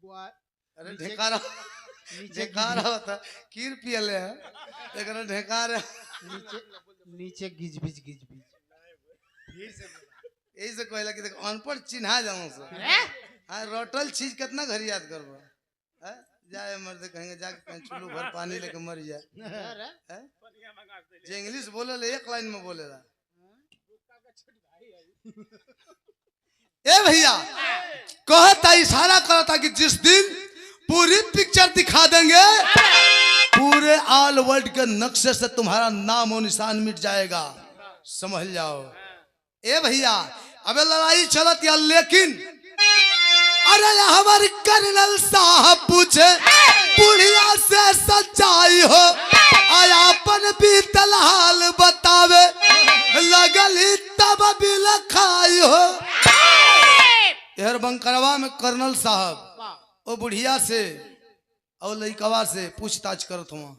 बॉय। अरे ढेकारा ढेकारा होता कीर पियले है एकरा ढेकार नीचे नीचे गिज बिज फिर से यही से कहला कि देख अनपढ़ चिन्हा जाऊं से। हां रोटल चीज कितना घर याद करबो है। जाए मर्द कहेंगे जाके कहीं चुल्लू भर पानी लेके मर जाए है। जे इंग्लिश बोले ले एक लाइन में बोलेला। ए भैया कहता इशारा करता कि जिस दिन पूरी पिक्चर दिखा देंगे पूरे ऑल वर्ल्ड के नक्शे से तुम्हारा नाम और निशान मिट जाएगा, समझ जाओ। ए भैया अबे लड़ाई चलत या लेकिन अरे हमारे कर्नल साहब पूछे बुढ़िया से सच्चाई हो आयापन बीतल हाल बतावे लगल ही तब भी लखाई हो। यार बंकरवा में कर्नल साहब वो बुढ़िया से और लड़कवा से पूछताछ करत हुआ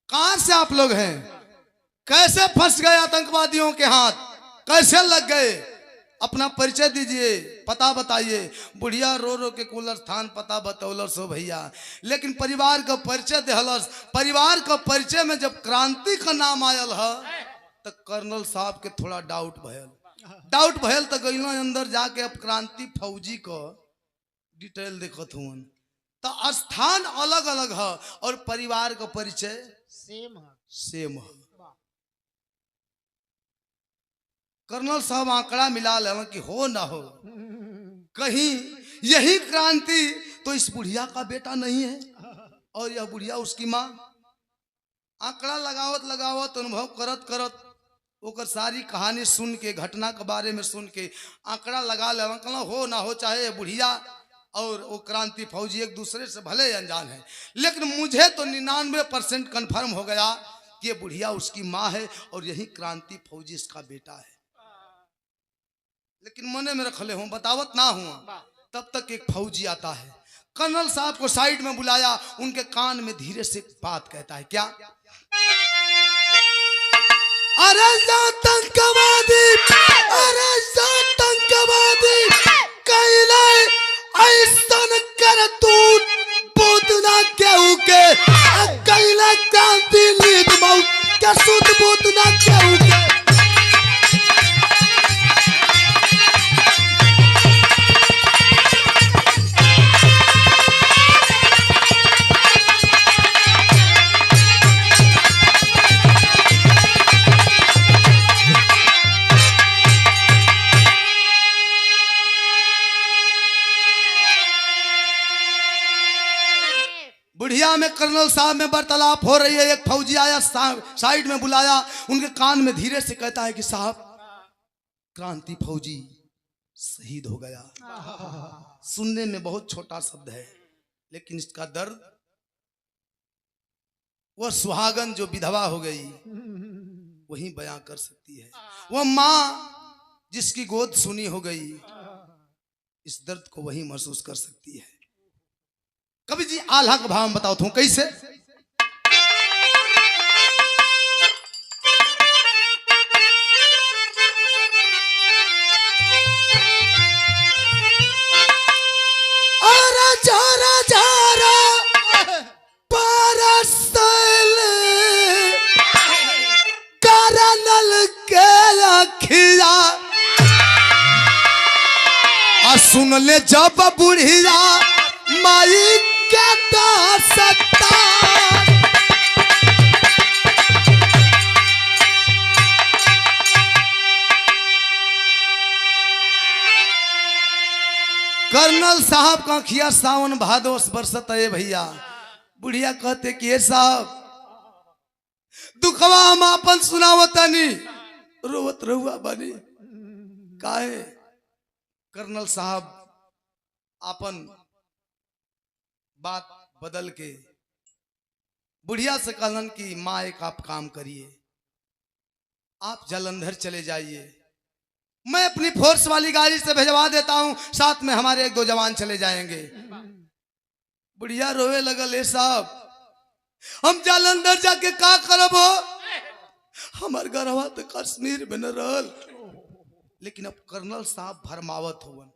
कहां से आप लोग हैं, कैसे फंस गए आतंकवादियों के हाथ, कैसे लग गए, अपना परिचय दीजिए, पता बताइए। बुढ़िया रो रो के कुल स्थान पता बतौलस हो भैया, लेकिन परिवार का परिचय देहलस। परिवार का परिचय में जब क्रांति का नाम आयल है तो कर्नल साहब के थोड़ा डाउट भयल तो गईलो अंदर जाके अब क्रांति फौजी को डिटेल देखत हुन तो स्थान अलग अलग है और परिवार का परिचय सेम है। कर्नल साहब आंकड़ा मिला ले कि हो ना हो कहीं यही क्रांति तो इस बुढ़िया का बेटा नहीं है और यह बुढ़िया उसकी माँ। आंकड़ा लगावत अनुभव करत ओकर सारी कहानी सुन के घटना के बारे में सुन के आंकड़ा लगा ले हो ना हो चाहे बुढ़िया और वो क्रांति फौजी एक दूसरे से भले अनजान है, लेकिन मुझे तो 99% कन्फर्म हो गया कि ये बुढ़िया उसकी माँ है और यही क्रांति फौजी इसका बेटा है। लेकिन मने में रखले हूँ बतावत ना हुआ। तब तक एक फौजी आता है, कर्नल साहब को साइड में बुलाया, उनके कान में धीरे से बात कहता है क्या, अरे आतंकवादी कैले ऐसन कर तू पूतना केहू के कैला क्रांति नीत मऊ के सुध पूतना केहू के बुढ़िया में कर्नल साहब में वार्तालाप हो रही है। एक फौजी आया, साइड में बुलाया, उनके कान में धीरे से कहता है कि साहब क्रांति फौजी शहीद हो गया। सुनने में बहुत छोटा शब्द है, लेकिन इसका दर्द, वह सुहागन जो विधवा हो गई वही बयां कर सकती है। वह मां जिसकी गोद सुनी हो गई, इस दर्द को वही महसूस कर सकती है। कवि जी आल्हा का भाव बताओ तू कैसे। सुन ले जब बुढ़िया माई के दासता, कर्नल साहब का खिया सावन भादो बरसत है भैया। बुढ़िया कहते कि ये साहब दुखवा हम अपन सुनावतनी, रोवत रहुआ बनी काहे। कर्नल साहब अपन बात बदल के बुढ़िया से कहलन कि माँ एक आप काम करिए, आप जालंधर चले जाइए, मैं अपनी फोर्स वाली गाड़ी से भिजवा देता हूं, साथ में हमारे एक दो जवान चले जाएंगे। बुढ़िया रोवे लगल, ए साहब हम जालंधर जाके का करब हो, हमार गरवा तो कश्मीर में न रहल। लेकिन अब कर्नल साहब भरमावत हुवन,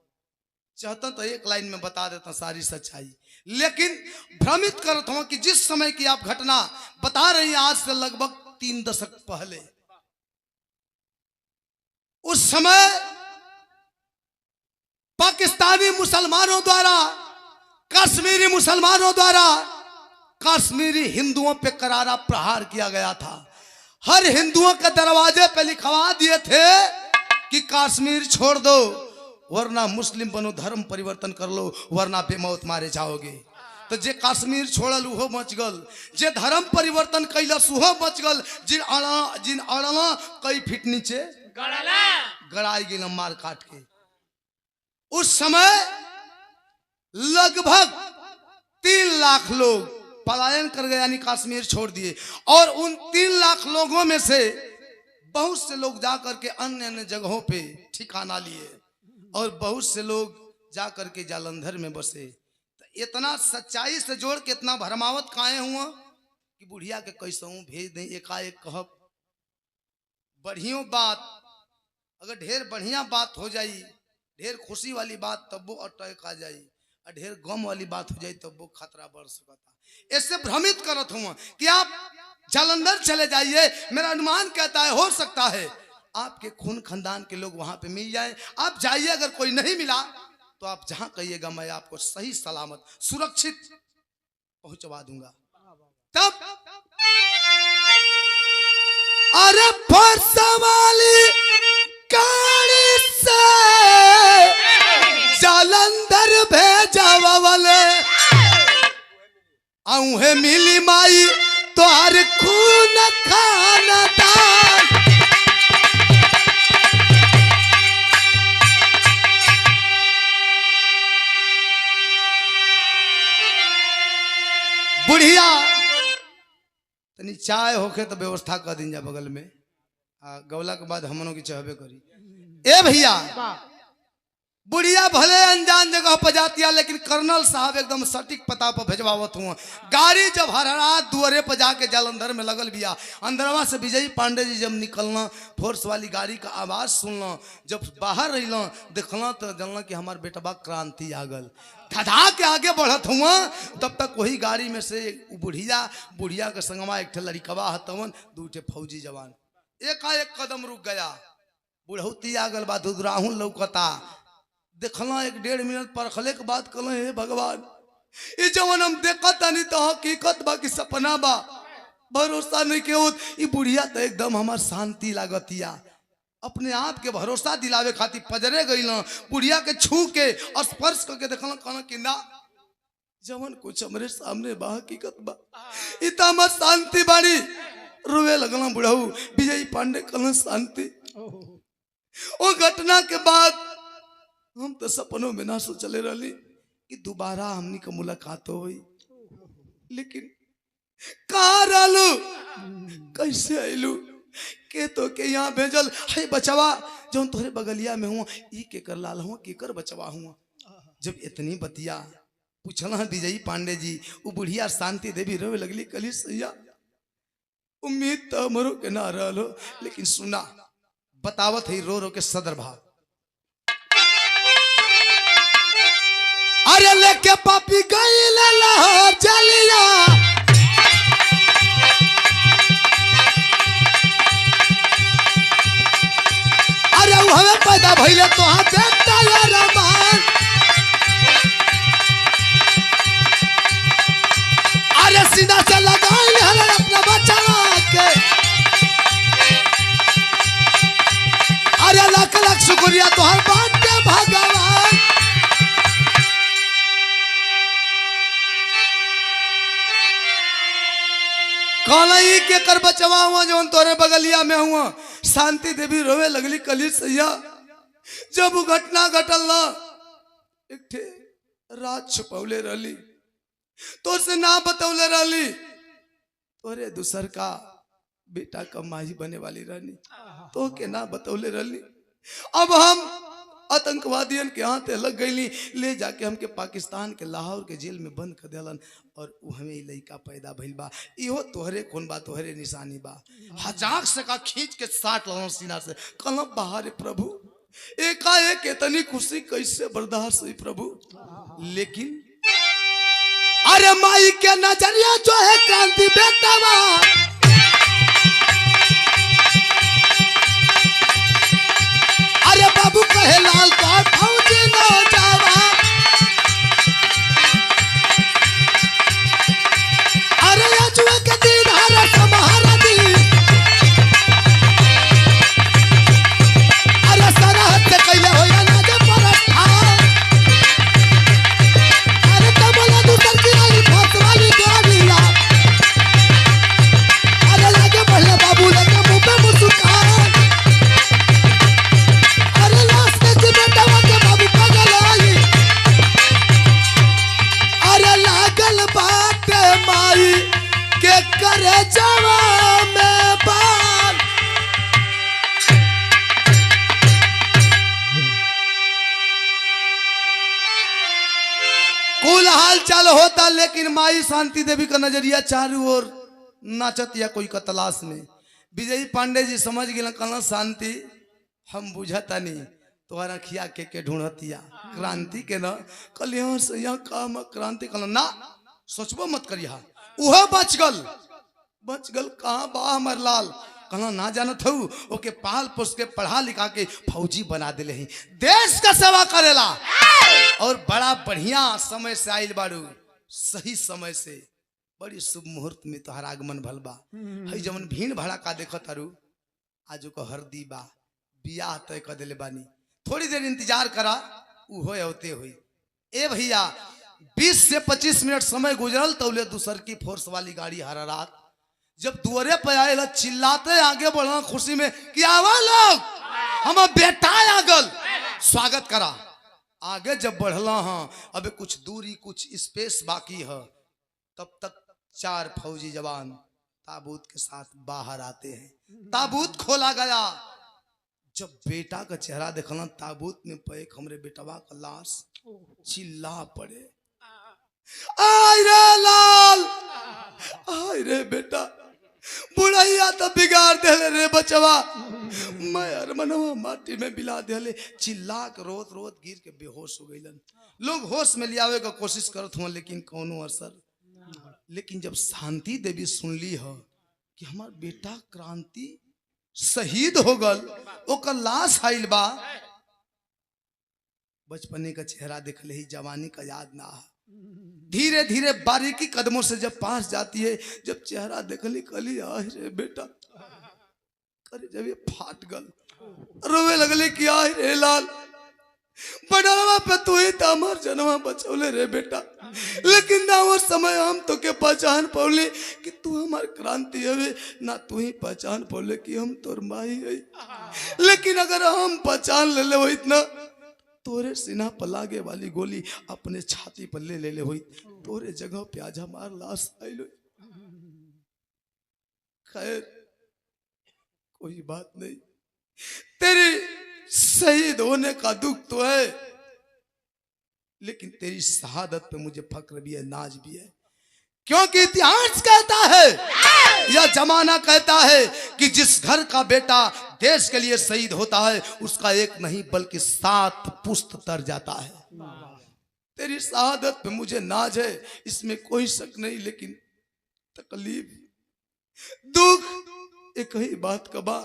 चाहता तो एक लाइन में बता देता सारी सच्चाई, लेकिन भ्रमित करत हूं कि जिस समय की आप घटना बता रही हैं आज से लगभग 3 दशक पहले, उस समय पाकिस्तानी मुसलमानों द्वारा, कश्मीरी मुसलमानों द्वारा कश्मीरी हिंदुओं पे करारा प्रहार किया गया था। हर हिंदुओं के दरवाजे पे लिखवा दिए थे कि कश्मीर छोड़ दो, वरना मुस्लिम बनो, धर्म परिवर्तन कर लो, वरना बेमौत मारे जाओगे। तो जे कश्मीर छोड़ल उहो बच गल, जे धर्म परिवर्तन कैलस उहो बच गल, जिन अड़ला कई फीट नीचे गड़ाई गेल मार काट के। उस समय लगभग 3 लाख लोग पलायन कर गए, यानी कश्मीर छोड़ दिए। और उन 3 लाख लोगों में से बहुत से लोग जाकर के अन्य अन्य जगहों पे ठिकाना लिए, और बहुत से लोग जाकर के जालंधर में बसे। तो इतना सच्चाई से जोड़ के इतना भरमावत काहे हुआ कि बुढ़िया के कैसहूं भेज दें, एकाएक कहब बढ़ियों बात, अगर ढेर बढ़िया बात हो जाई, ढेर खुशी वाली बात, तब वो अटैक आ जाई, और ढेर गम वाली बात हो जाई तब वो खतरा बढ़ सकता। इससे भ्रमित करत हूं कि आप जालंधर चले जाइए। मेरा अनुमान कहता है हो सकता है आपके खून खानदान के लोग वहां पे मिल जाएं। आप जाइए, अगर कोई नहीं मिला तो आप जहां कहिएगा मैं आपको सही सलामत सुरक्षित पहुंचवा दूंगा। तब अरे वाली गाड़ी से जालंधर भेजावले, औहे मिली माई तोहर खून खानदान। बुढ़िया तनी चाय होके तो व्यवस्था कर दिन जा बगल में, गौला के बाद हमनों की चाहबे करी। ए भैया बुढ़िया भले अनजान जगह पर जाती है, लेकिन कर्नल साहब एकदम सटीक पता पर भेजवावत हुआ। गाड़ी जब हररात दुआरे पर जाके जालंधर में लगल बिया, अंदरवा से विजयी पांडे जी जब निकलना, फोर्स वाली गाड़ी का आवाज सुनना, जब बाहर रही देखना तो जानना कि हमार बेटबा क्रांति आ गल। धधा के आगे बढ़त हुआ, तब तक वही गाड़ी में से बुढ़िया के संगमा एक लड़िकवा हतवन, दूठे फौजी जवान। एक कदम रुक गया, बुढ़ौती आ गल बा, दुदराहू लौकता। देखना 1-1.5 मिनट परखले के बाद कहल, हे भगवान, ये जवन हम देखत नहीं तो हकीकत बा कि सपना बा, भरोसा नहीं के होत। ये बुढ़िया तो एकदम हमार शांति लागतिया। अपने आप के भरोसा दिलावे खातिर पजरे गई ना, बुढ़िया के छू के और स्पर्श करके देखल, कहना कि ना, जवन कुछ हमरे सामने बा हकीकत बा, ये तो हमार शांति बाड़ी। रोवे लगना बुढ़ऊ। विजयी पांडे कहल, शांति, वो घटना के बाद हम तो सपनों में ना सोचले रही कि दोबारा हमनी का मुलाकात होई, लेकिन कहाँ रहलू, कैसे आयलू, के तो के यहाँ भेजल है बचवा जो तोहरे बगलिया में हुआ, ई के कर लाल हुआ, के कर बचवा हुआ। जब इतनी बतिया पूछल विजयी पांडे जी, वो बुढ़िया शांति देवी रोवे लगली, कली सैया उम्मीद तो हमरो के ना रहलो, लेकिन सुना बतावत है रो रो के सदर भाव। अरे लेके पापी गई लाहौर चलिया, अरे हमें पैदा भइले तो हाँ देखता रमान, अरे सीधा से लगाई हले अपना बच्चा के, अरे लाख लाख शुक्रिया तोहर बात के भगवान। कलई के कर बचवा हुआ जो तोरे बगलिया में हुआ। शांति देवी रोवे लगली, कली सैया जब वो घटना घटल ना, एक ठे रात छुपौले रहली, तो से ना बतौले रहली, तोरे दूसर का बेटा का माही बने वाली रहनी, तो के ना बतौले रहली। अब हम आतंकवादियन के हाथ लग गई, ले जाके हमके पाकिस्तान के लाहौर के जेल में बंद कर दिलन, और हमें लड़का पैदा भइल बा। इहो तोहरे खून बा, तोहरे निशानी बा। हजाक से का खींच के साट लन सीना से, कहल बाहर प्रभु, एकाएक इतनी खुशी कैसे बर्दाश्त हुई प्रभु। लेकिन अरे माई के नजरिया जो है क्रांति बेटा बा, अरे बाबू कहे लाल का फौजी न जावा, अरे अजुए के दिन हर समारा दी, अरे सरहद से कैले हो या ना जे परठा, अरे तबला दूसर की आई भात वाली गाड़िया, अरे लगे पहले बाबू लगे मुंह पे मुस्कान, करे जवा में बाल। कुल हाल चाल होता, लेकिन माई शांति देवी का नजरिया चारों ओर नाचत या कोई का तलाश में। विजयी पांडे जी समझ गए, कहना शांति हम बुझता नहीं, तुम्हारा खिया के ढूंढतिया क्रांति के ना, कल यहाँ से यहाँ काम क्रांति, कहना ना सोचबो मत करिया, उहो बच गल कहाँ बा हमर लाल, कहना ना जानत हूँ, ओके पाल पोस के पढ़ा लिखा के फौजी बना दिले ही, देश का सेवा करेला, और बड़ा बढ़िया समय से आइल बारू, सही समय से, बड़ी शुभ मुहूर्त में तोहर आगमन भल बा। है जवन भीड़ भाड़ा का देखत तारू, आज को हरदी बा, बियाह तय कर दिले बानी, थोड़ी देर इंतजार करा, उहो होते हुई। ए भैया 20 से 25 मिनट समय गुजरल, तौले दूसर की फोर्स वाली गाड़ी हर रात जब दुआरे पे आए, चिल्लाते आगे बढ़ा खुशी में कि आवा लोग, हम बेटा आगल, स्वागत करा। आगे जब बढ़ला हाँ, अबे कुछ दूरी कुछ स्पेस बाकी है, तब तक 4 फौजी जवान ताबूत के साथ बाहर आते हैं। ताबूत खोला गया, जब बेटा का चेहरा देखला ताबूत में पैक हमरे बेटवा का लाश चिल्ला पड़े, आय रे लाल, आय रे बेटा, बुढ़ैया तो बिगाड़ देले रे बचवा, मैं अरमनवा माटी में बिला देले। चिल्ला के रोत रोत गिर के बेहोश हो गईलन। लोग होश में लियावे का कोशिश करत हुआ लेकिन कोनो असर। लेकिन जब शांति देवी सुनली ह कि हमार बेटा क्रांति शहीद हो गल, ओकर लाश आइल बा, बचपने का चेहरा देखले ही जवानी का याद ना है। धीरे धीरे बारीकी कदमों से जब पास जाती है, जब चेहरा देखली कली, आह रे बेटा, करे जब ये फाट गल, रोवे लगले कि आह रे लाल, बड़वा पे तू ही तो हमार जनवा बचौले रे बेटा, लेकिन ना वो समय हम तो के पहचान पौले कि तू हमार क्रांति हवे, ना तू ही पहचान पौले कि हम तोर माई है। लेकिन अगर हम पहचान ले ले वही इतना, तोरे सीना पर लागे वाली गोली अपने छाती पर ले ले हुई, तोरे जगह पे आज हमार लाश आई लो। खैर कोई बात नहीं, तेरी शहीद होने का दुख तो है, लेकिन तेरी शहादत पे मुझे फक्र भी है, नाज भी है, क्योंकि इतिहास कहता है, यह जमाना कहता है कि जिस घर का बेटा देश के लिए शहीद होता है उसका एक नहीं बल्कि 7 पुश्त तर जाता है। तेरी शहादत पे मुझे नाज है, इसमें कोई शक नहीं, लेकिन तकलीफ दुख एक ही बात का बा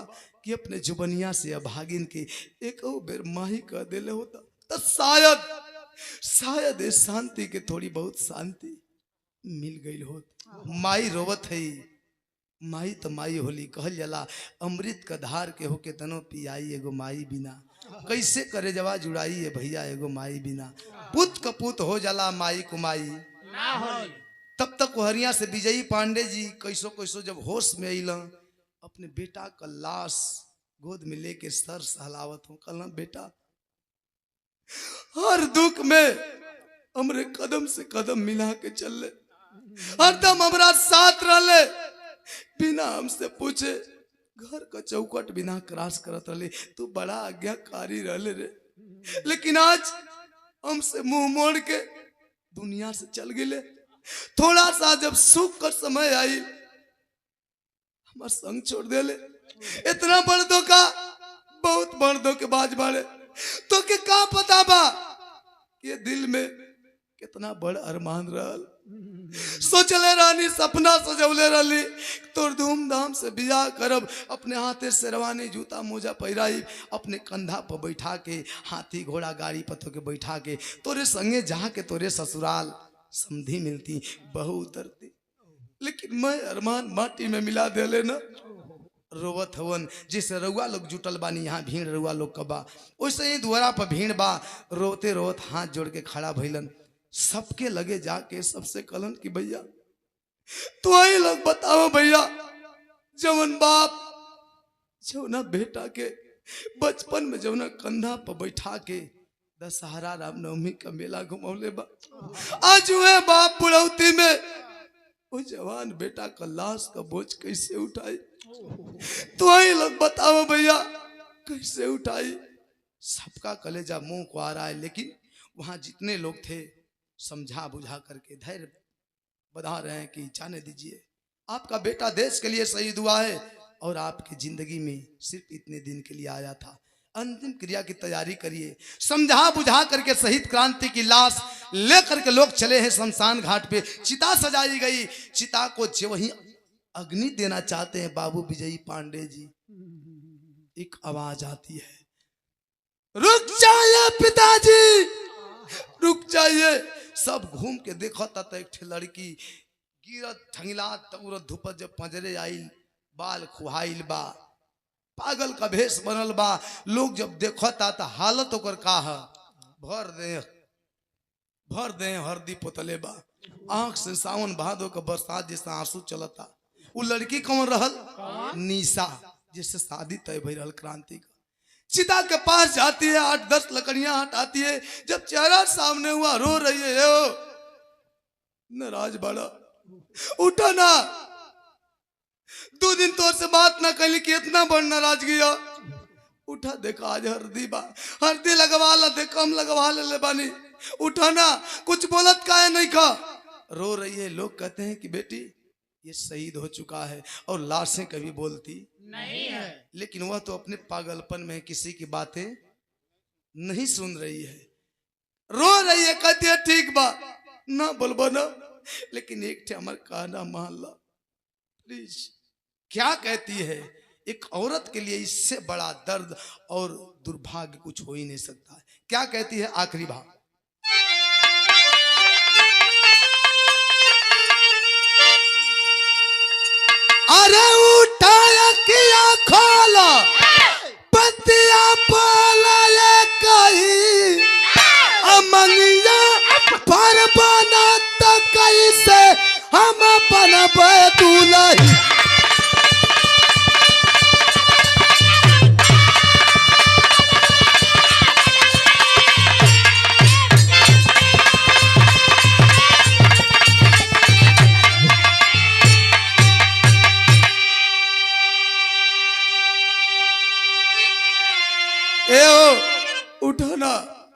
कि अपने जुबनिया से अभागिन के एक बेर माही कह देले होता तो शायद इस शांति के थोड़ी बहुत शांति मिल गई होत। माई रोवत है, माई तो माई होली, कहल जला अमृत का धार के होके तनो पियाई एगो माई बिना, कैसे करे जवा जुड़ाई है भैया एगो माई बिना, पुत कपूत हो जला माई कुमाई ना हो। तब तक कोहरिया से विजयी पांडे जी कैसो कैसो जब होश में अल, अपने बेटा का लाश गोद में लेके सर सहलावत हूँ, कहना बेटा हर दुख में हमरे कदम से कदम मिला के चल ले, हरदम हमारा साथ रहे, बिना हमसे पूछे घर का चौकट बिना क्रॉस करत रहे, तू बड़ा आज्ञाकारी रहे रे। लेकिन आज हमसे मुंह मोड़ के दुनिया से चल गए। थोड़ा सा जब सुख का समय आई हमार संग छोड़ दे ले। इतना बड़ धोखा, बहुत बड़ धोखेबाज बाड़े, तो के का पता बा ये दिल में कितना बड़ अरमान रहल, सोचले रानी सपना सजौले रही तोर धूमधाम से बियाह करब, अपने हाथे शेरवानी जूता मोजा पहिराई, अपने कंधा पर बैठा के हाथी घोड़ा गाड़ी पत्थों के बैठा के तोरे संगे जहाँ के तोरे ससुराल समधी मिलती बहू उतरती। लेकिन मैं अरमान माटी में मिला देले ना। रोवत हवन जैसे रउआ लोग जुटल बानी यहाँ भीड़ रउआ लोग का बा, वैसे ही द्वारा पर भीड़ बा। रोते रोत हाथ जोड़ के खड़ा भइलन, सबके लगे जाके सबसे कहलन कि भैया तो ही लोग बताओ भैया, जवन बाप जवना बेटा के बचपन में जवना कंधा पर बैठा के दशहरा रामनवमी का मेला घुमौले बा, आज हुए बाप बुढ़ौती में वो जवान बेटा का लाश का बोझ कैसे उठाई, तो ही लोग बताओ भैया कैसे उठाई। सबका कलेजा मुंह को आ रहा है, लेकिन वहां जितने लोग थे समझा बुझा करके धैर्य बधा रहे हैं कि जाने दीजिए, आपका बेटा देश के लिए शहीद हुआ है और आपकी जिंदगी में सिर्फ इतने दिन के लिए आया था, अंतिम क्रिया की तैयारी करिए। समझा बुझा करके शहीद क्रांति की लाश लेकर के लोग चले हैं शमशान घाट पे। चिता सजाई गई, चिता को जो वही अग्नि देना चाहते हैं बाबू विजयी पांडे जी। एक आवाज आती है, रुक जाइए पिताजी, रुक जाइए। सब घूम के देखा था तो एक लड़की गिरत ठंगिला तउरत धुपत जब पंजरे आइल, बाल खुहाइल बा, पागल का भेष बनल बा। लोग जब देखा था तो हालत ओकर का है, भर दे हरदी पोतले बा, आंख से सावन भादो का बरसात जैसा आंसू चलता। वो लड़की कौन रहल? निशा, जिससे शादी तय भई रहल क्रांति का। चिता के पास जाती है, 8-10 लकड़ियां हटाती है। जब चेहरा सामने हुआ रो रही है, ओ नाराज बड़ा, उठा ना, 2 दिन तोर से बात ना कही कि इतना बड़ नाराज गया। उठा देखा आज हरदी बा, हरदी लगवा ला, देखो हम लगवा ले बानी, उठा ना, कुछ बोलत का है नहीं खा, रो रही है। लोग कहते हैं कि बेटी ये शहीद हो चुका है और लाशें कभी बोलती नहीं है, लेकिन वह तो अपने पागलपन में किसी की बातें नहीं सुन रही है, रो रही है, कहती है ठीक बा ना बोलबो ना, लेकिन एक ठे हमार कहना मान ला प्लीज। क्या कहती है? एक औरत के लिए इससे बड़ा दर्द और दुर्भाग्य कुछ हो ही नहीं सकता है। क्या कहती है? आखिरी भाग, अरे उठाया किया खोला पतिया बोला ये कही अमंगिया पर बना तो कैसे हम बनब दुलही। उठो ना,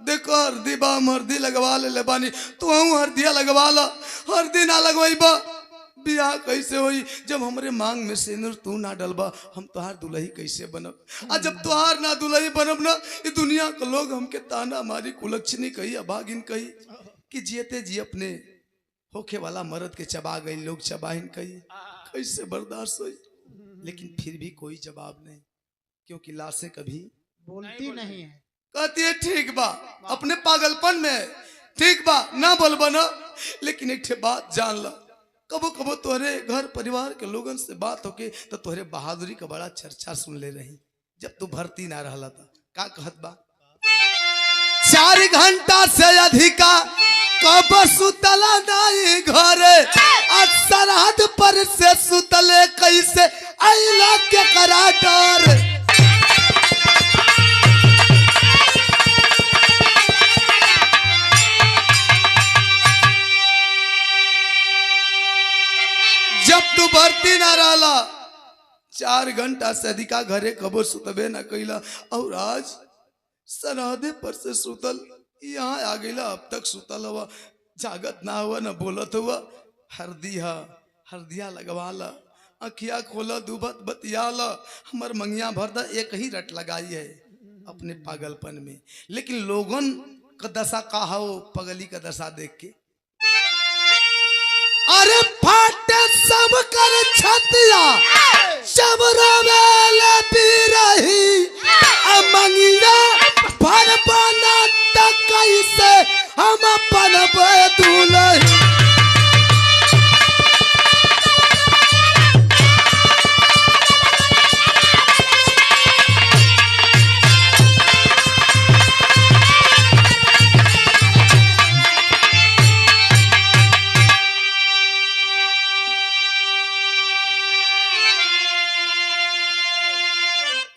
देखो हरदी बा, हरदी लगवा ले बानी, तू हरदिया लगवा ला, हरदी ना लगवाई बा बियाह कैसे होई? जब हमरे मांग में सिंदूर तू ना डलबा हम तुहार दुल्ही कैसे बनब? आ जब तुहार ना दुल्ही बनब ना, ये दुनिया के लोग हमके ताना मारी, कुलक्षणी कही, अभागिन कही कि जियते जी अपने होखे वाला मर्द के चबा गई, लोग चबाहिन कही, कैसे बर्दाश्त हुई? लेकिन फिर भी कोई जवाब नहीं, क्योंकि लाशें कभी बोलती नहीं है। कहती है ठीक बा, अपने पागलपन में ठीक बा ना बोलबा ना, लेकिन एक ठे बात जान ला, कबो कबो तोहरे घर परिवार के लोगन से बात होके तो तोहरे बहादुरी का बड़ा चर्चा सुन ले रही, जब तू भर्ती ना रहला था। का कहत बा? 4 घंटा से अधिका कब सुतला नहीं घरे, सरहद पर से सुतले कैसे आइला के करा डर। जब तू भर्ती ना रहला 4 घंटा से अधिका घरे कबो सुतबे ना कैला, और आज सरहदे पर से सुतल यहाँ आ गईला, अब तक सुतल हुआ, जागत ना हुआ ना बोलत हुआ। हरदिया लगवाला, अखिया खोला, दुबत बतियाला, हमर मंगिया भरदा एक ही रट लगाई है अपने पागलपन में। लेकिन लोगन का दशा का हो, पगली का दशा देख के अरे फाटे सब कर छतिया जब रवेले पी रही अमंगिया भर बना तक कैसे हम बनब दुलही।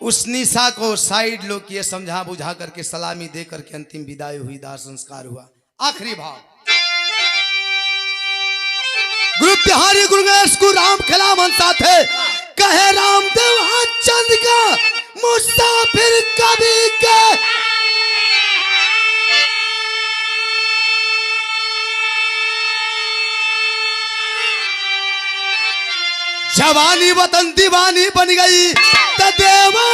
उस निशा को साइड लो किए, समझा बुझा करके सलामी दे करके अंतिम विदाई हुई, दाह संस्कार हुआ। आखिरी भाव, गुरु बिहारी गुरु गणेश को राम खिला मन साथे कहे रामदेव हाँ चंद का मुसाफिर कभी के जवानी वतन दीवानी बन गई तो देवा